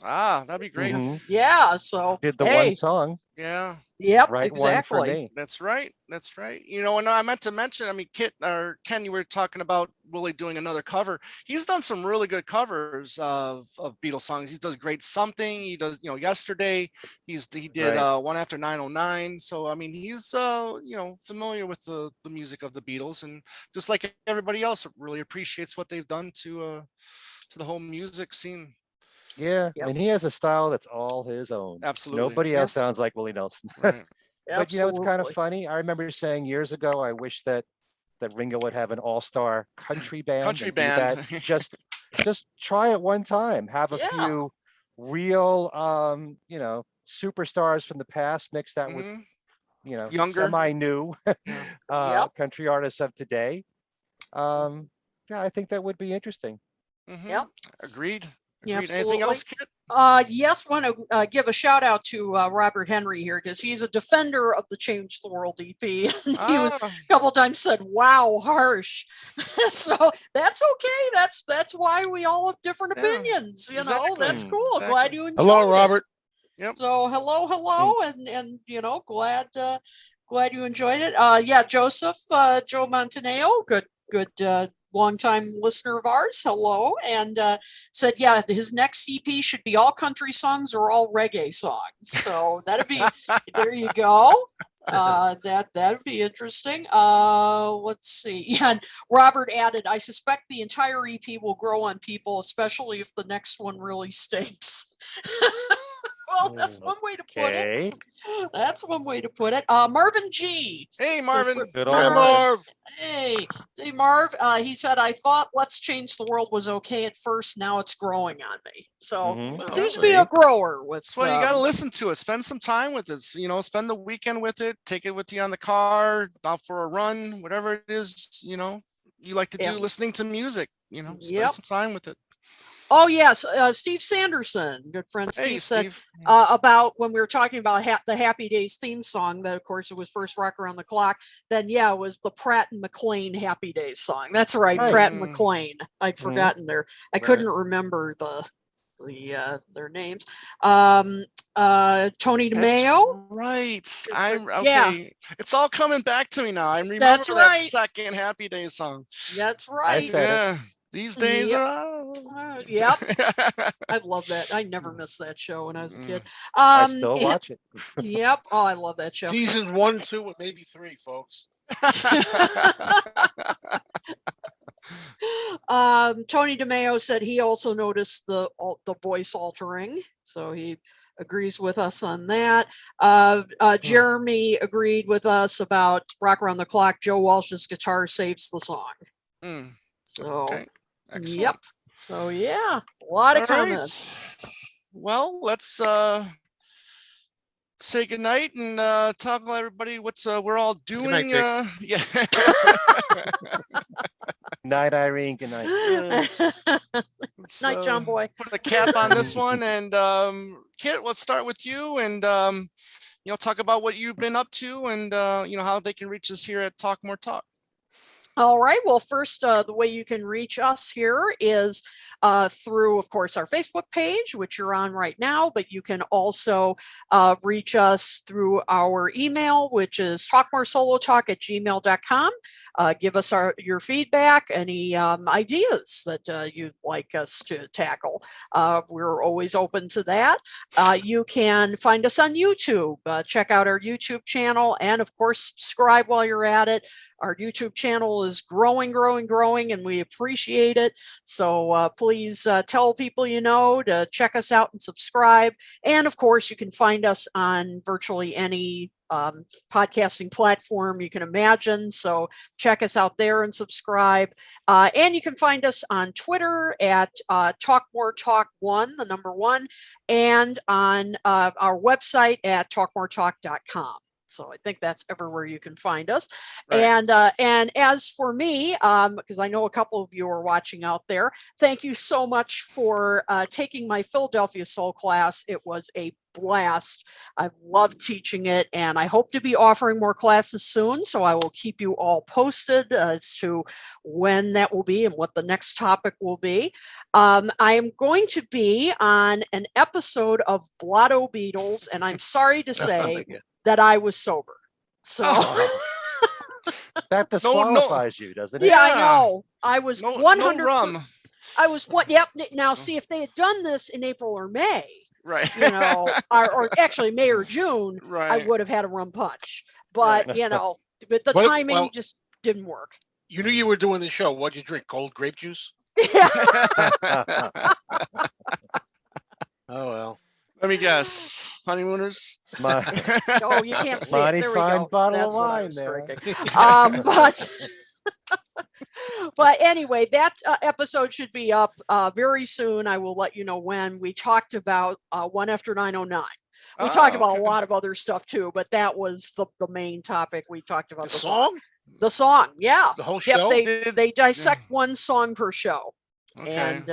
That'd be great. Yeah, so Did the one song. Yeah. Yep, Right one for exactly. me. That's right. That's right. And I meant to mention, I mean, Kit or Ken, you were talking about Willie doing another cover. He's done some really good covers of Beatles songs. He does Great Something. He does, Yesterday. He did One After 909. So I mean, he's familiar with the music of the Beatles, and just like everybody else, really appreciates what they've done to the whole music scene. Yeah, and he has a style that's all his own. Absolutely. Nobody else sounds like Willie Nelson. Right. But it's kind of funny. I remember saying years ago, I wish that Ringo would have an all-star country band. Country band. Just try it one time. Have a few real superstars from the past, mix that with younger, semi-new country artists of today. I think that would be interesting. Yep. Agreed. Yeah, anything else, Kit? Yes, want to give a shout out to Robert Henry here, because he's a defender of the Change the World EP. He was a couple times said, "Wow, harsh." So that's okay. That's why we all have different opinions. Exactly. That's cool. Exactly. Glad you enjoyed Hello, it. Robert. Yep. So hello, and glad you enjoyed it. Joseph, Joe Montaneo, good longtime listener of ours. Hello, and said, his next EP should be all country songs or all reggae songs. So that'd be there. You go. That'd be interesting. Let's see. Yeah, and Robert added, I suspect the entire EP will grow on people, especially if the next one really stinks. Well, that's one way to put it. That's one way to put it. Marvin G. Hey, Marvin. Good old Marv. Hey, Marv. He said, I thought Let's Change the World was okay at first. Now it's growing on me. So seems to be a grower. That's why you got to listen to it. Spend some time with it. Spend the weekend with it. Take it with you on the car, out for a run, whatever it is, you like to do, listening to music, spend some time with it. Oh, yes. Steve Sanderson, good friend Steve, said about when we were talking about the Happy Days theme song, that, of course, it was first Rock Around the Clock. Then, it was the Pratt and McLean Happy Days song. That's right, Pratt and McLean. I'd forgotten I couldn't remember their names. Tony DeMeo. Right. I'm okay. Yeah. It's all coming back to me now. I remember that second Happy Days song. That's right. These days are yep. I love that. I never missed that show when I was a kid. I still watch it. Yep. Oh, I love that show. Season 1, 2, and maybe 3, folks. Tony DeMeo said he also noticed the voice altering, so he agrees with us on that. Jeremy agreed with us about Rock Around the Clock. Joe Walsh's guitar saves the song. So, excellent. Yep. So, a lot of comments. Right. Well, let's say goodnight and talk to everybody what we're all doing. Good night, Irene. Good night. Night, John Boy. Put a cap on this one. And Kit, let's start with you and talk about what you've been up to and how they can reach us here at Talk More Talk. All right. Well, first, the way you can reach us here is through, of course, our Facebook page, which you're on right now, but you can also reach us through our email, which is talkmoresolotalk@gmail.com. Give us your feedback, any ideas that you'd like us to tackle. We're always open to that. You can find us on YouTube. Check out our YouTube channel and, of course, subscribe while you're at it. Our YouTube channel is growing, and we appreciate it. So please tell people you know to check us out and subscribe. And of course, you can find us on virtually any podcasting platform you can imagine. So check us out there and subscribe. And you can find us on Twitter at talkmoretalk1, the number 1, and on our website at talkmoretalk.com. So I think that's everywhere you can find us. Right. And as for me, because I know a couple of you are watching out there, thank you so much for taking my Philadelphia Soul class. It was a blast. I loved teaching it, and I hope to be offering more classes soon. So I will keep you all posted as to when that will be and what the next topic will be. I am going to be on an episode of Blotto Beatles, and I'm sorry to say that I was sober. So that disqualifies you, doesn't it? Yeah, I know. I was 100. No rum. I was what? Yep. Now, see, if they had done this in April or May, right? You know, or actually May or June, right. I would have had a rum punch. But you know, but the timing just didn't work. You knew you were doing the show. What'd you drink? Cold grape juice? Yeah. Oh well. Let me guess. Honeymooners? Oh, you can't see it. There we go. Bottle That's of wine what there. But anyway, that episode should be up very soon. I will let you know when. We talked about 1 after 909. We talked about a lot of other stuff too, but that was the main topic. We talked about the song. The song, yeah. The whole show. They dissect one song per show. Okay. And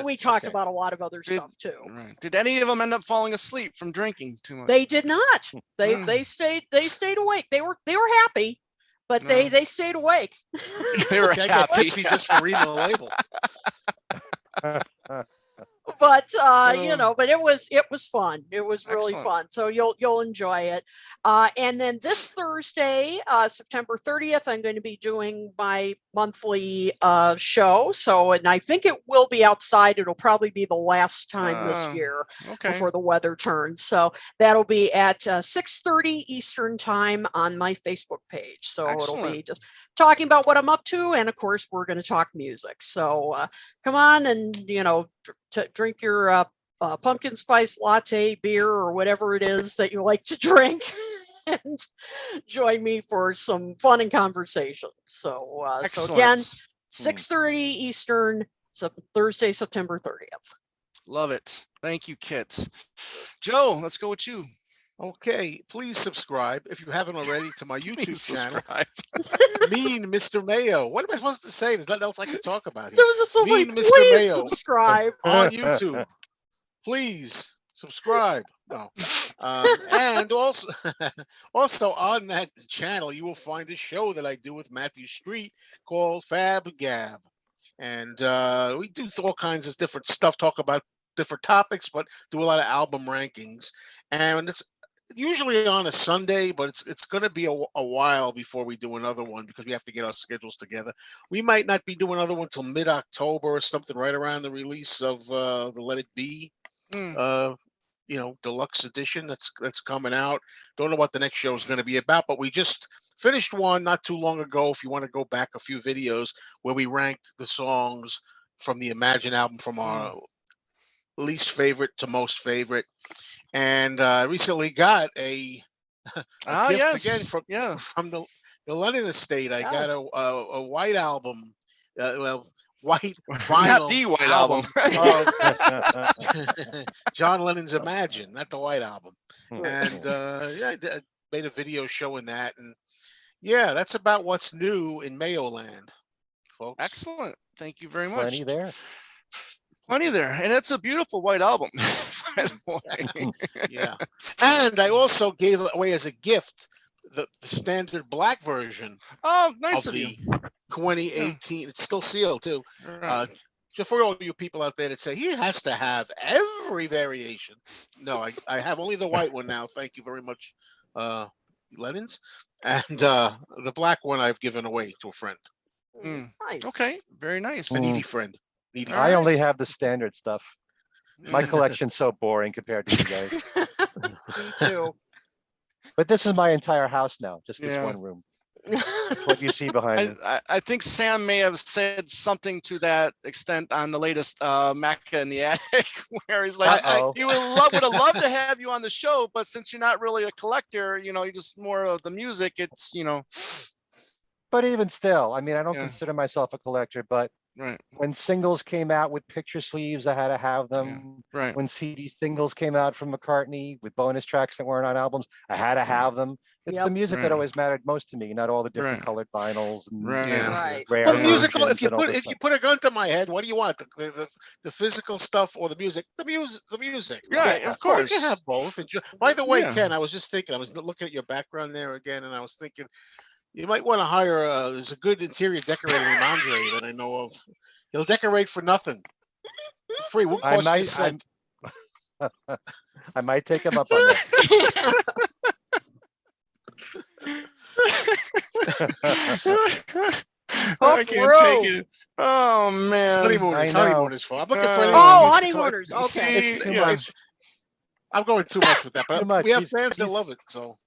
we talked about a lot of other stuff too. Right. Did any of them end up falling asleep from drinking too much? They did not. They stayed awake. They were happy, but they stayed awake. They were happy just for reading the label. But you know, but it was fun. It was really fun. So you'll enjoy it. And then this Thursday, September 30th, I'm going to be doing my monthly show. So, and I think it will be outside. It'll probably be the last time this year before the weather turns. So that'll be at 6:30 Eastern time on my Facebook page. So it'll be just talking about what I'm up to, and of course we're going to talk music. So come on and drink your pumpkin spice latte, beer, or whatever it is that you like to drink, and join me for some fun and conversation. So, so again, 6:30 Eastern, Thursday, September 30th. Love it. Thank you, Kit. Joe, let's go with you. Okay, please subscribe if you haven't already to my YouTube channel. Mean Mr. Mayo. What am I supposed to say? There's nothing else I can talk about here. There was somebody, Mean Mr. please Mayo subscribe on YouTube. Please subscribe. No. And also on that channel, you will find a show that I do with Matthew Street called Fab Gab. And we do all kinds of different stuff, talk about different topics, but do a lot of album rankings. And it's usually on a Sunday, but it's going to be a while before we do another one because we have to get our schedules together. We might not be doing another one till mid-October or something, right around the release of the Let It Be, deluxe edition that's coming out. Don't know what the next show is going to be about, but we just finished one not too long ago. If you want to go back a few videos where we ranked the songs from the Imagine album from our least favorite to most favorite. And I recently got a gift again from the Lennon estate. I got a white album, white vinyl. Not the white album. Of John Lennon's Imagine, not the white album. And I made a video showing that. And yeah, that's about what's new in Mayoland, folks. Excellent. Thank you very much. Plenty there. Plenty there. And it's a beautiful white album, by the way. Yeah. And I also gave away as a gift the standard black version. Oh, nice of you. 2018. It's still sealed too. Just for all you people out there that say he has to have every variation. No, I have only the white one now. Thank you very much, Lennon's. And the black one I've given away to a friend. Nice. Okay, very nice. A needy friend. I only have the standard stuff. My collection's so boring compared to you guys. Me too. But this is my entire house now, just this one room. what you see behind me. I think Sam may have said something to that extent on the latest Mecca in the Attic, where he's like, Uh-oh. "You would have loved to have you on the show, but since you're not really a collector, you're just more of the music. It's But even still, I mean, I don't Yeah. consider myself a collector, but right, when singles came out with picture sleeves, I had to have them. right, When CD singles came out from McCartney with bonus tracks that weren't on albums, I had to have them. It's the Yep. music Right. that always mattered most to me, not all the different Right. colored vinyls and right, Yeah. Right. rare Well, musical. versions If you and all this if stuff. you put a gun to my head, what do you want? The physical stuff or the music? The music. Right, of Well, you course. can have both. By the way, Yeah. Ken, I was just thinking. I was looking at your background there again, and I was thinking you might want to hire. There's a good interior decorator in Andre that I know of. He'll decorate for nothing, for free. We'll I cost you a might, cent. I might take him up on that. I can't row. take it. Oh It's man. honeymooners. I know. Honeymooners for. I'm looking for. Uh, anyone Oh, who needs to collect- honeymooners. Okay. See, It's too yeah. much. I'm going too much with that, Too but much. we have He's- fans that he's- love it. So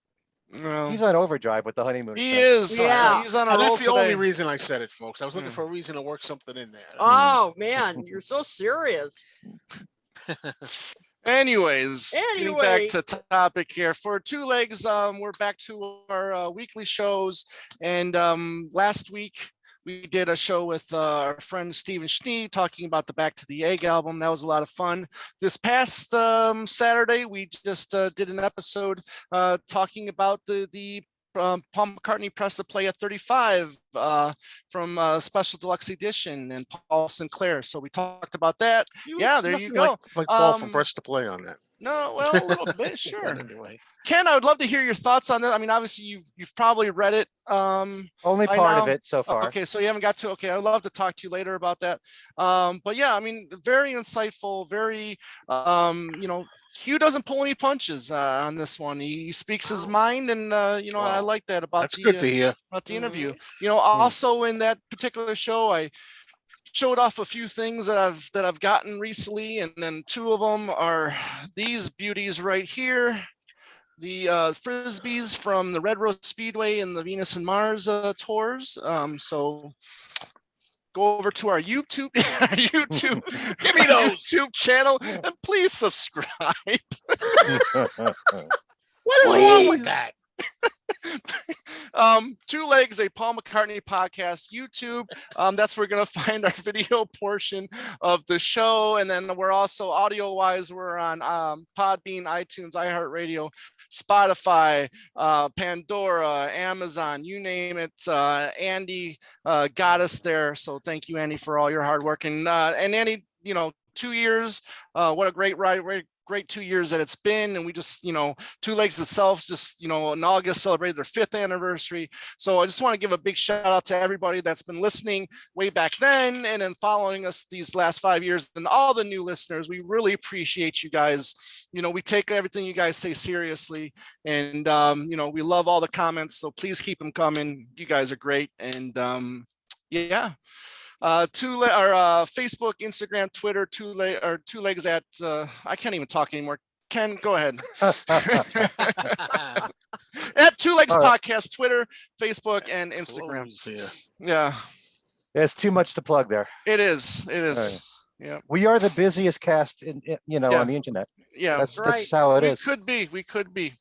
Well, He's on overdrive with the honeymoon. he stuff. is. Yeah. He's on a and roll that's the today. only reason I said it, folks. I was looking Mm. for a reason to work something in there. Oh man, you're so serious. Anyways, getting back Anyway. to topic here for Two Legs. We're back to our weekly shows, and last week we did a show with our friend Stephen Schnee talking about the Back to the Egg album. That was a lot of fun. This past Saturday, we just did an episode talking about the Paul McCartney Press to Play at 35 from Special Deluxe Edition and Paul Sinclair. So we talked about that. Yeah, there you go. Like Paul from Um, Press to Play on that. No, well, a little bit, sure. But anyway, Ken, I would love to hear your thoughts on that. I mean, obviously you've probably read it. Only by part of now. it so far. Okay, so you haven't got to. Okay, I'd love to talk to you later about that. But yeah, I mean, very insightful, very Hugh doesn't pull any punches on this one. He speaks his mind, and I Wow. like that about that's good to hear. about the interview. Mm-hmm. Also in that particular show, I showed off a few things that I've gotten recently, and then two of them are these beauties right here. The frisbees from the Red Rose Speedway and the Venus and Mars tours. So go over to our YouTube Give me those. YouTube channel and please subscribe. What is wrong with Please. that? Two Legs, a Paul McCartney podcast, YouTube. That's where we're gonna find our video portion of the show, and then we're also audio-wise. We're on Podbean, iTunes, iHeartRadio, Spotify, Pandora, Amazon, you name it. Andy got us there, so thank you, Andy, for all your hard work. And Andy, 2 years. What a great ride! Great 2 years that it's been, and we just Two Legs itself just in August celebrated their 5th anniversary. So I just want to give a big shout out to everybody that's been listening way back then and then following us these last 5 years, and all the new listeners. We really appreciate you guys. We take everything you guys say seriously, and we love all the comments, so please keep them coming. You guys are great. And yeah. Facebook, Instagram, Twitter, Two Legs at I can't even talk anymore. Ken, go ahead. At Two Legs All right. Podcast, Twitter, Facebook, and Instagram. Close here. Yeah, There's too much to plug there. it is. It is. Yeah. We are the busiest cast on the internet. Yeah. That's Right. how it We is. could be. We could be.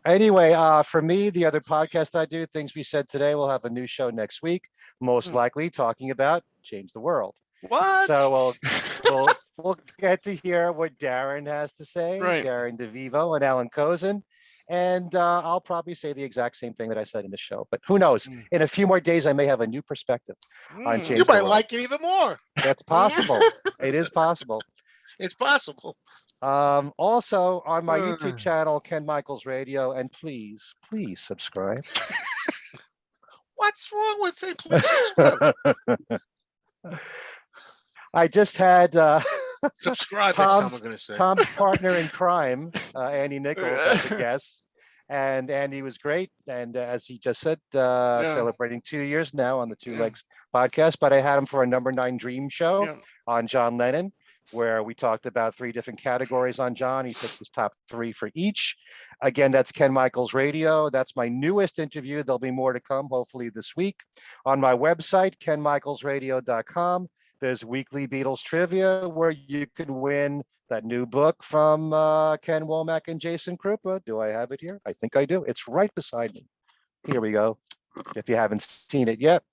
Anyway, for me, the other podcast I do, Things We Said Today, we'll have a new show next week, most likely talking about Change the World. What? So we'll get to hear what Darren has to say, Right. Darren DeVivo and Alan Kozin. And I'll probably say the exact same thing that I said in the show, but who knows? In a few more days, I may have a new perspective on Change Mm. You the might World. like it even more. That's possible. It is possible. It's possible. Also on my YouTube channel, Ken Michaels Radio, and please subscribe. What's wrong with it? Please subscribe. I just had Subscribe. Next time Tom's- I'm going to say. Tom's partner in crime, Andy Nichols, as a guest. And Andy was great. And as he just said, celebrating 2 years now on the Two Legs podcast. But I had him for a Number 9 Dream show Yeah. on John Lennon. where we talked about 3 different categories on John. He picked his top 3 for each. Again, that's Ken Michaels Radio. That's my newest interview. There'll be more to come, hopefully this week. On my website, kenmichaelsradio.com, there's weekly Beatles trivia where you can win that new book from Ken Womack and Jason Krupa. Do I have it here? I think I do. It's right beside me. Here we go. If you haven't seen it yet,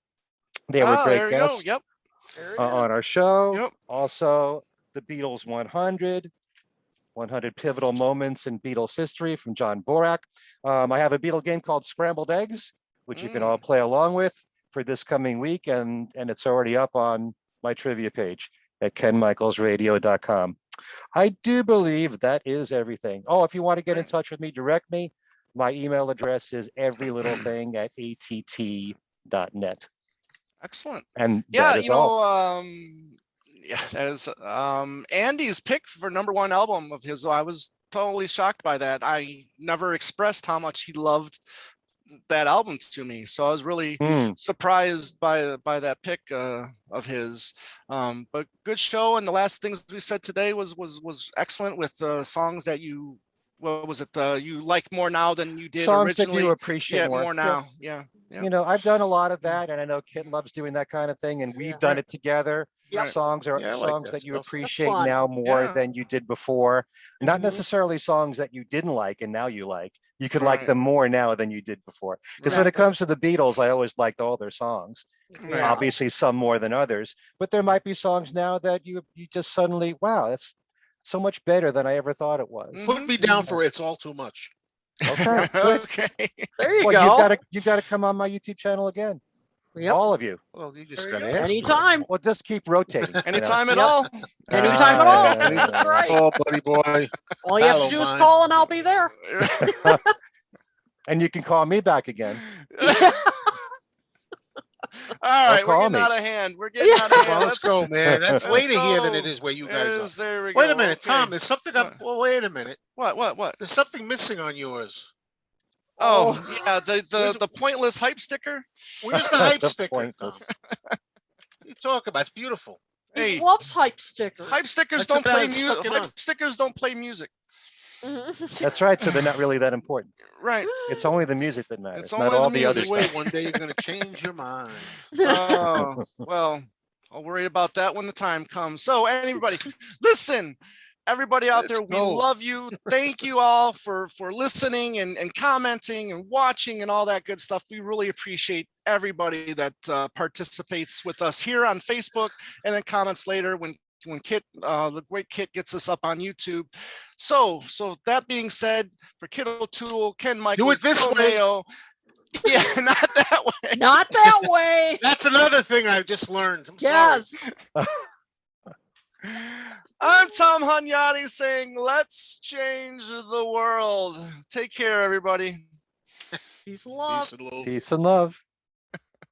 they were great there you guests go. Yep. There it on is. our show. Yep. Also, the Beatles 100 pivotal moments in Beatles history from John Borak. I have a Beatle game called Scrambled Eggs, which you can all play along with for this coming week, and it's already up on my trivia page at kenmichaelsradio.com. I do believe that is everything. Oh, if you want to get in touch with me, direct me. My email address is everylittlething@att.net. Excellent. And Yeah, that is all. Yeah, as Andy's pick for #1 album of his, I was totally shocked by that. I never expressed how much he loved that album to me, so I was really surprised by that pick of his. But good show, and the last things we said today was excellent with songs that you, what was it, you like more now than you did Songs originally. that you appreciate more now. Yeah. You know, I've done a lot of that, and I know Kit loves doing that kind of thing, and we've done it together. Yep. Songs are Yeah, I like songs that that you stuff. appreciate fun. now more Yeah. than you did before. Not Mhm. necessarily songs that you didn't like and now you like. You could like Right. them more now than you did before. Because when it comes to the Beatles, I always liked all their songs. Yeah. Obviously, some more than others, but there might be songs now that you just suddenly, wow, that's so much better than I ever thought it was. Put me down for It's All Too Much. Okay, good. Okay. There you Well, go. you've got to come on my YouTube channel again. Yep. All of you. Well, you just There you got to go. ask. for it. Anytime. Well, just keep rotating. Anytime at Yep. all. Anytime at all. yeah, That's yeah. right. Oh, buddy boy. All you have to I do don't is mind. call and I'll be there. And you can call me back again. All right, we're call getting me. out of hand. We're getting out of Come hand. on, let's go, man. That's let's later here than go. it is where you guys are. There we Wait go. a minute, Okay. Tom. There's something up. Well, wait a minute. What? There's something missing on yours. Oh, yeah, Where's- the pointless hype sticker. Where's the hype The sticker, Tom? pointless. What are you talking about? It's beautiful. Hey, He loves hype stickers. hype stickers I don't took it out play and music. stuck it Hype on. stickers don't play music. Mhm. That's right. So they're not really that important. Right. It's only the music that matters, It's not only all the the other music. Wait, stuff. one day you're gonna change your mind. Oh, well, I'll worry about that when the time comes. So anybody, listen, everybody out there, Let's we go. love you. Thank you all for listening and commenting and watching and all that good stuff. We really appreciate everybody that participates with us here on Facebook and then comments later when Kit, the great Kit, gets us up on YouTube. So that being said, for Kit O'Toole, Ken Michaels, it this Joe way. Mayo, yeah, not that way. Not that way. That's another thing I just learned. I'm sorry. Yes. I'm Tom Hunyadi saying, let's change the world. Take care, everybody. Peace and love. Peace and love. Peace and love.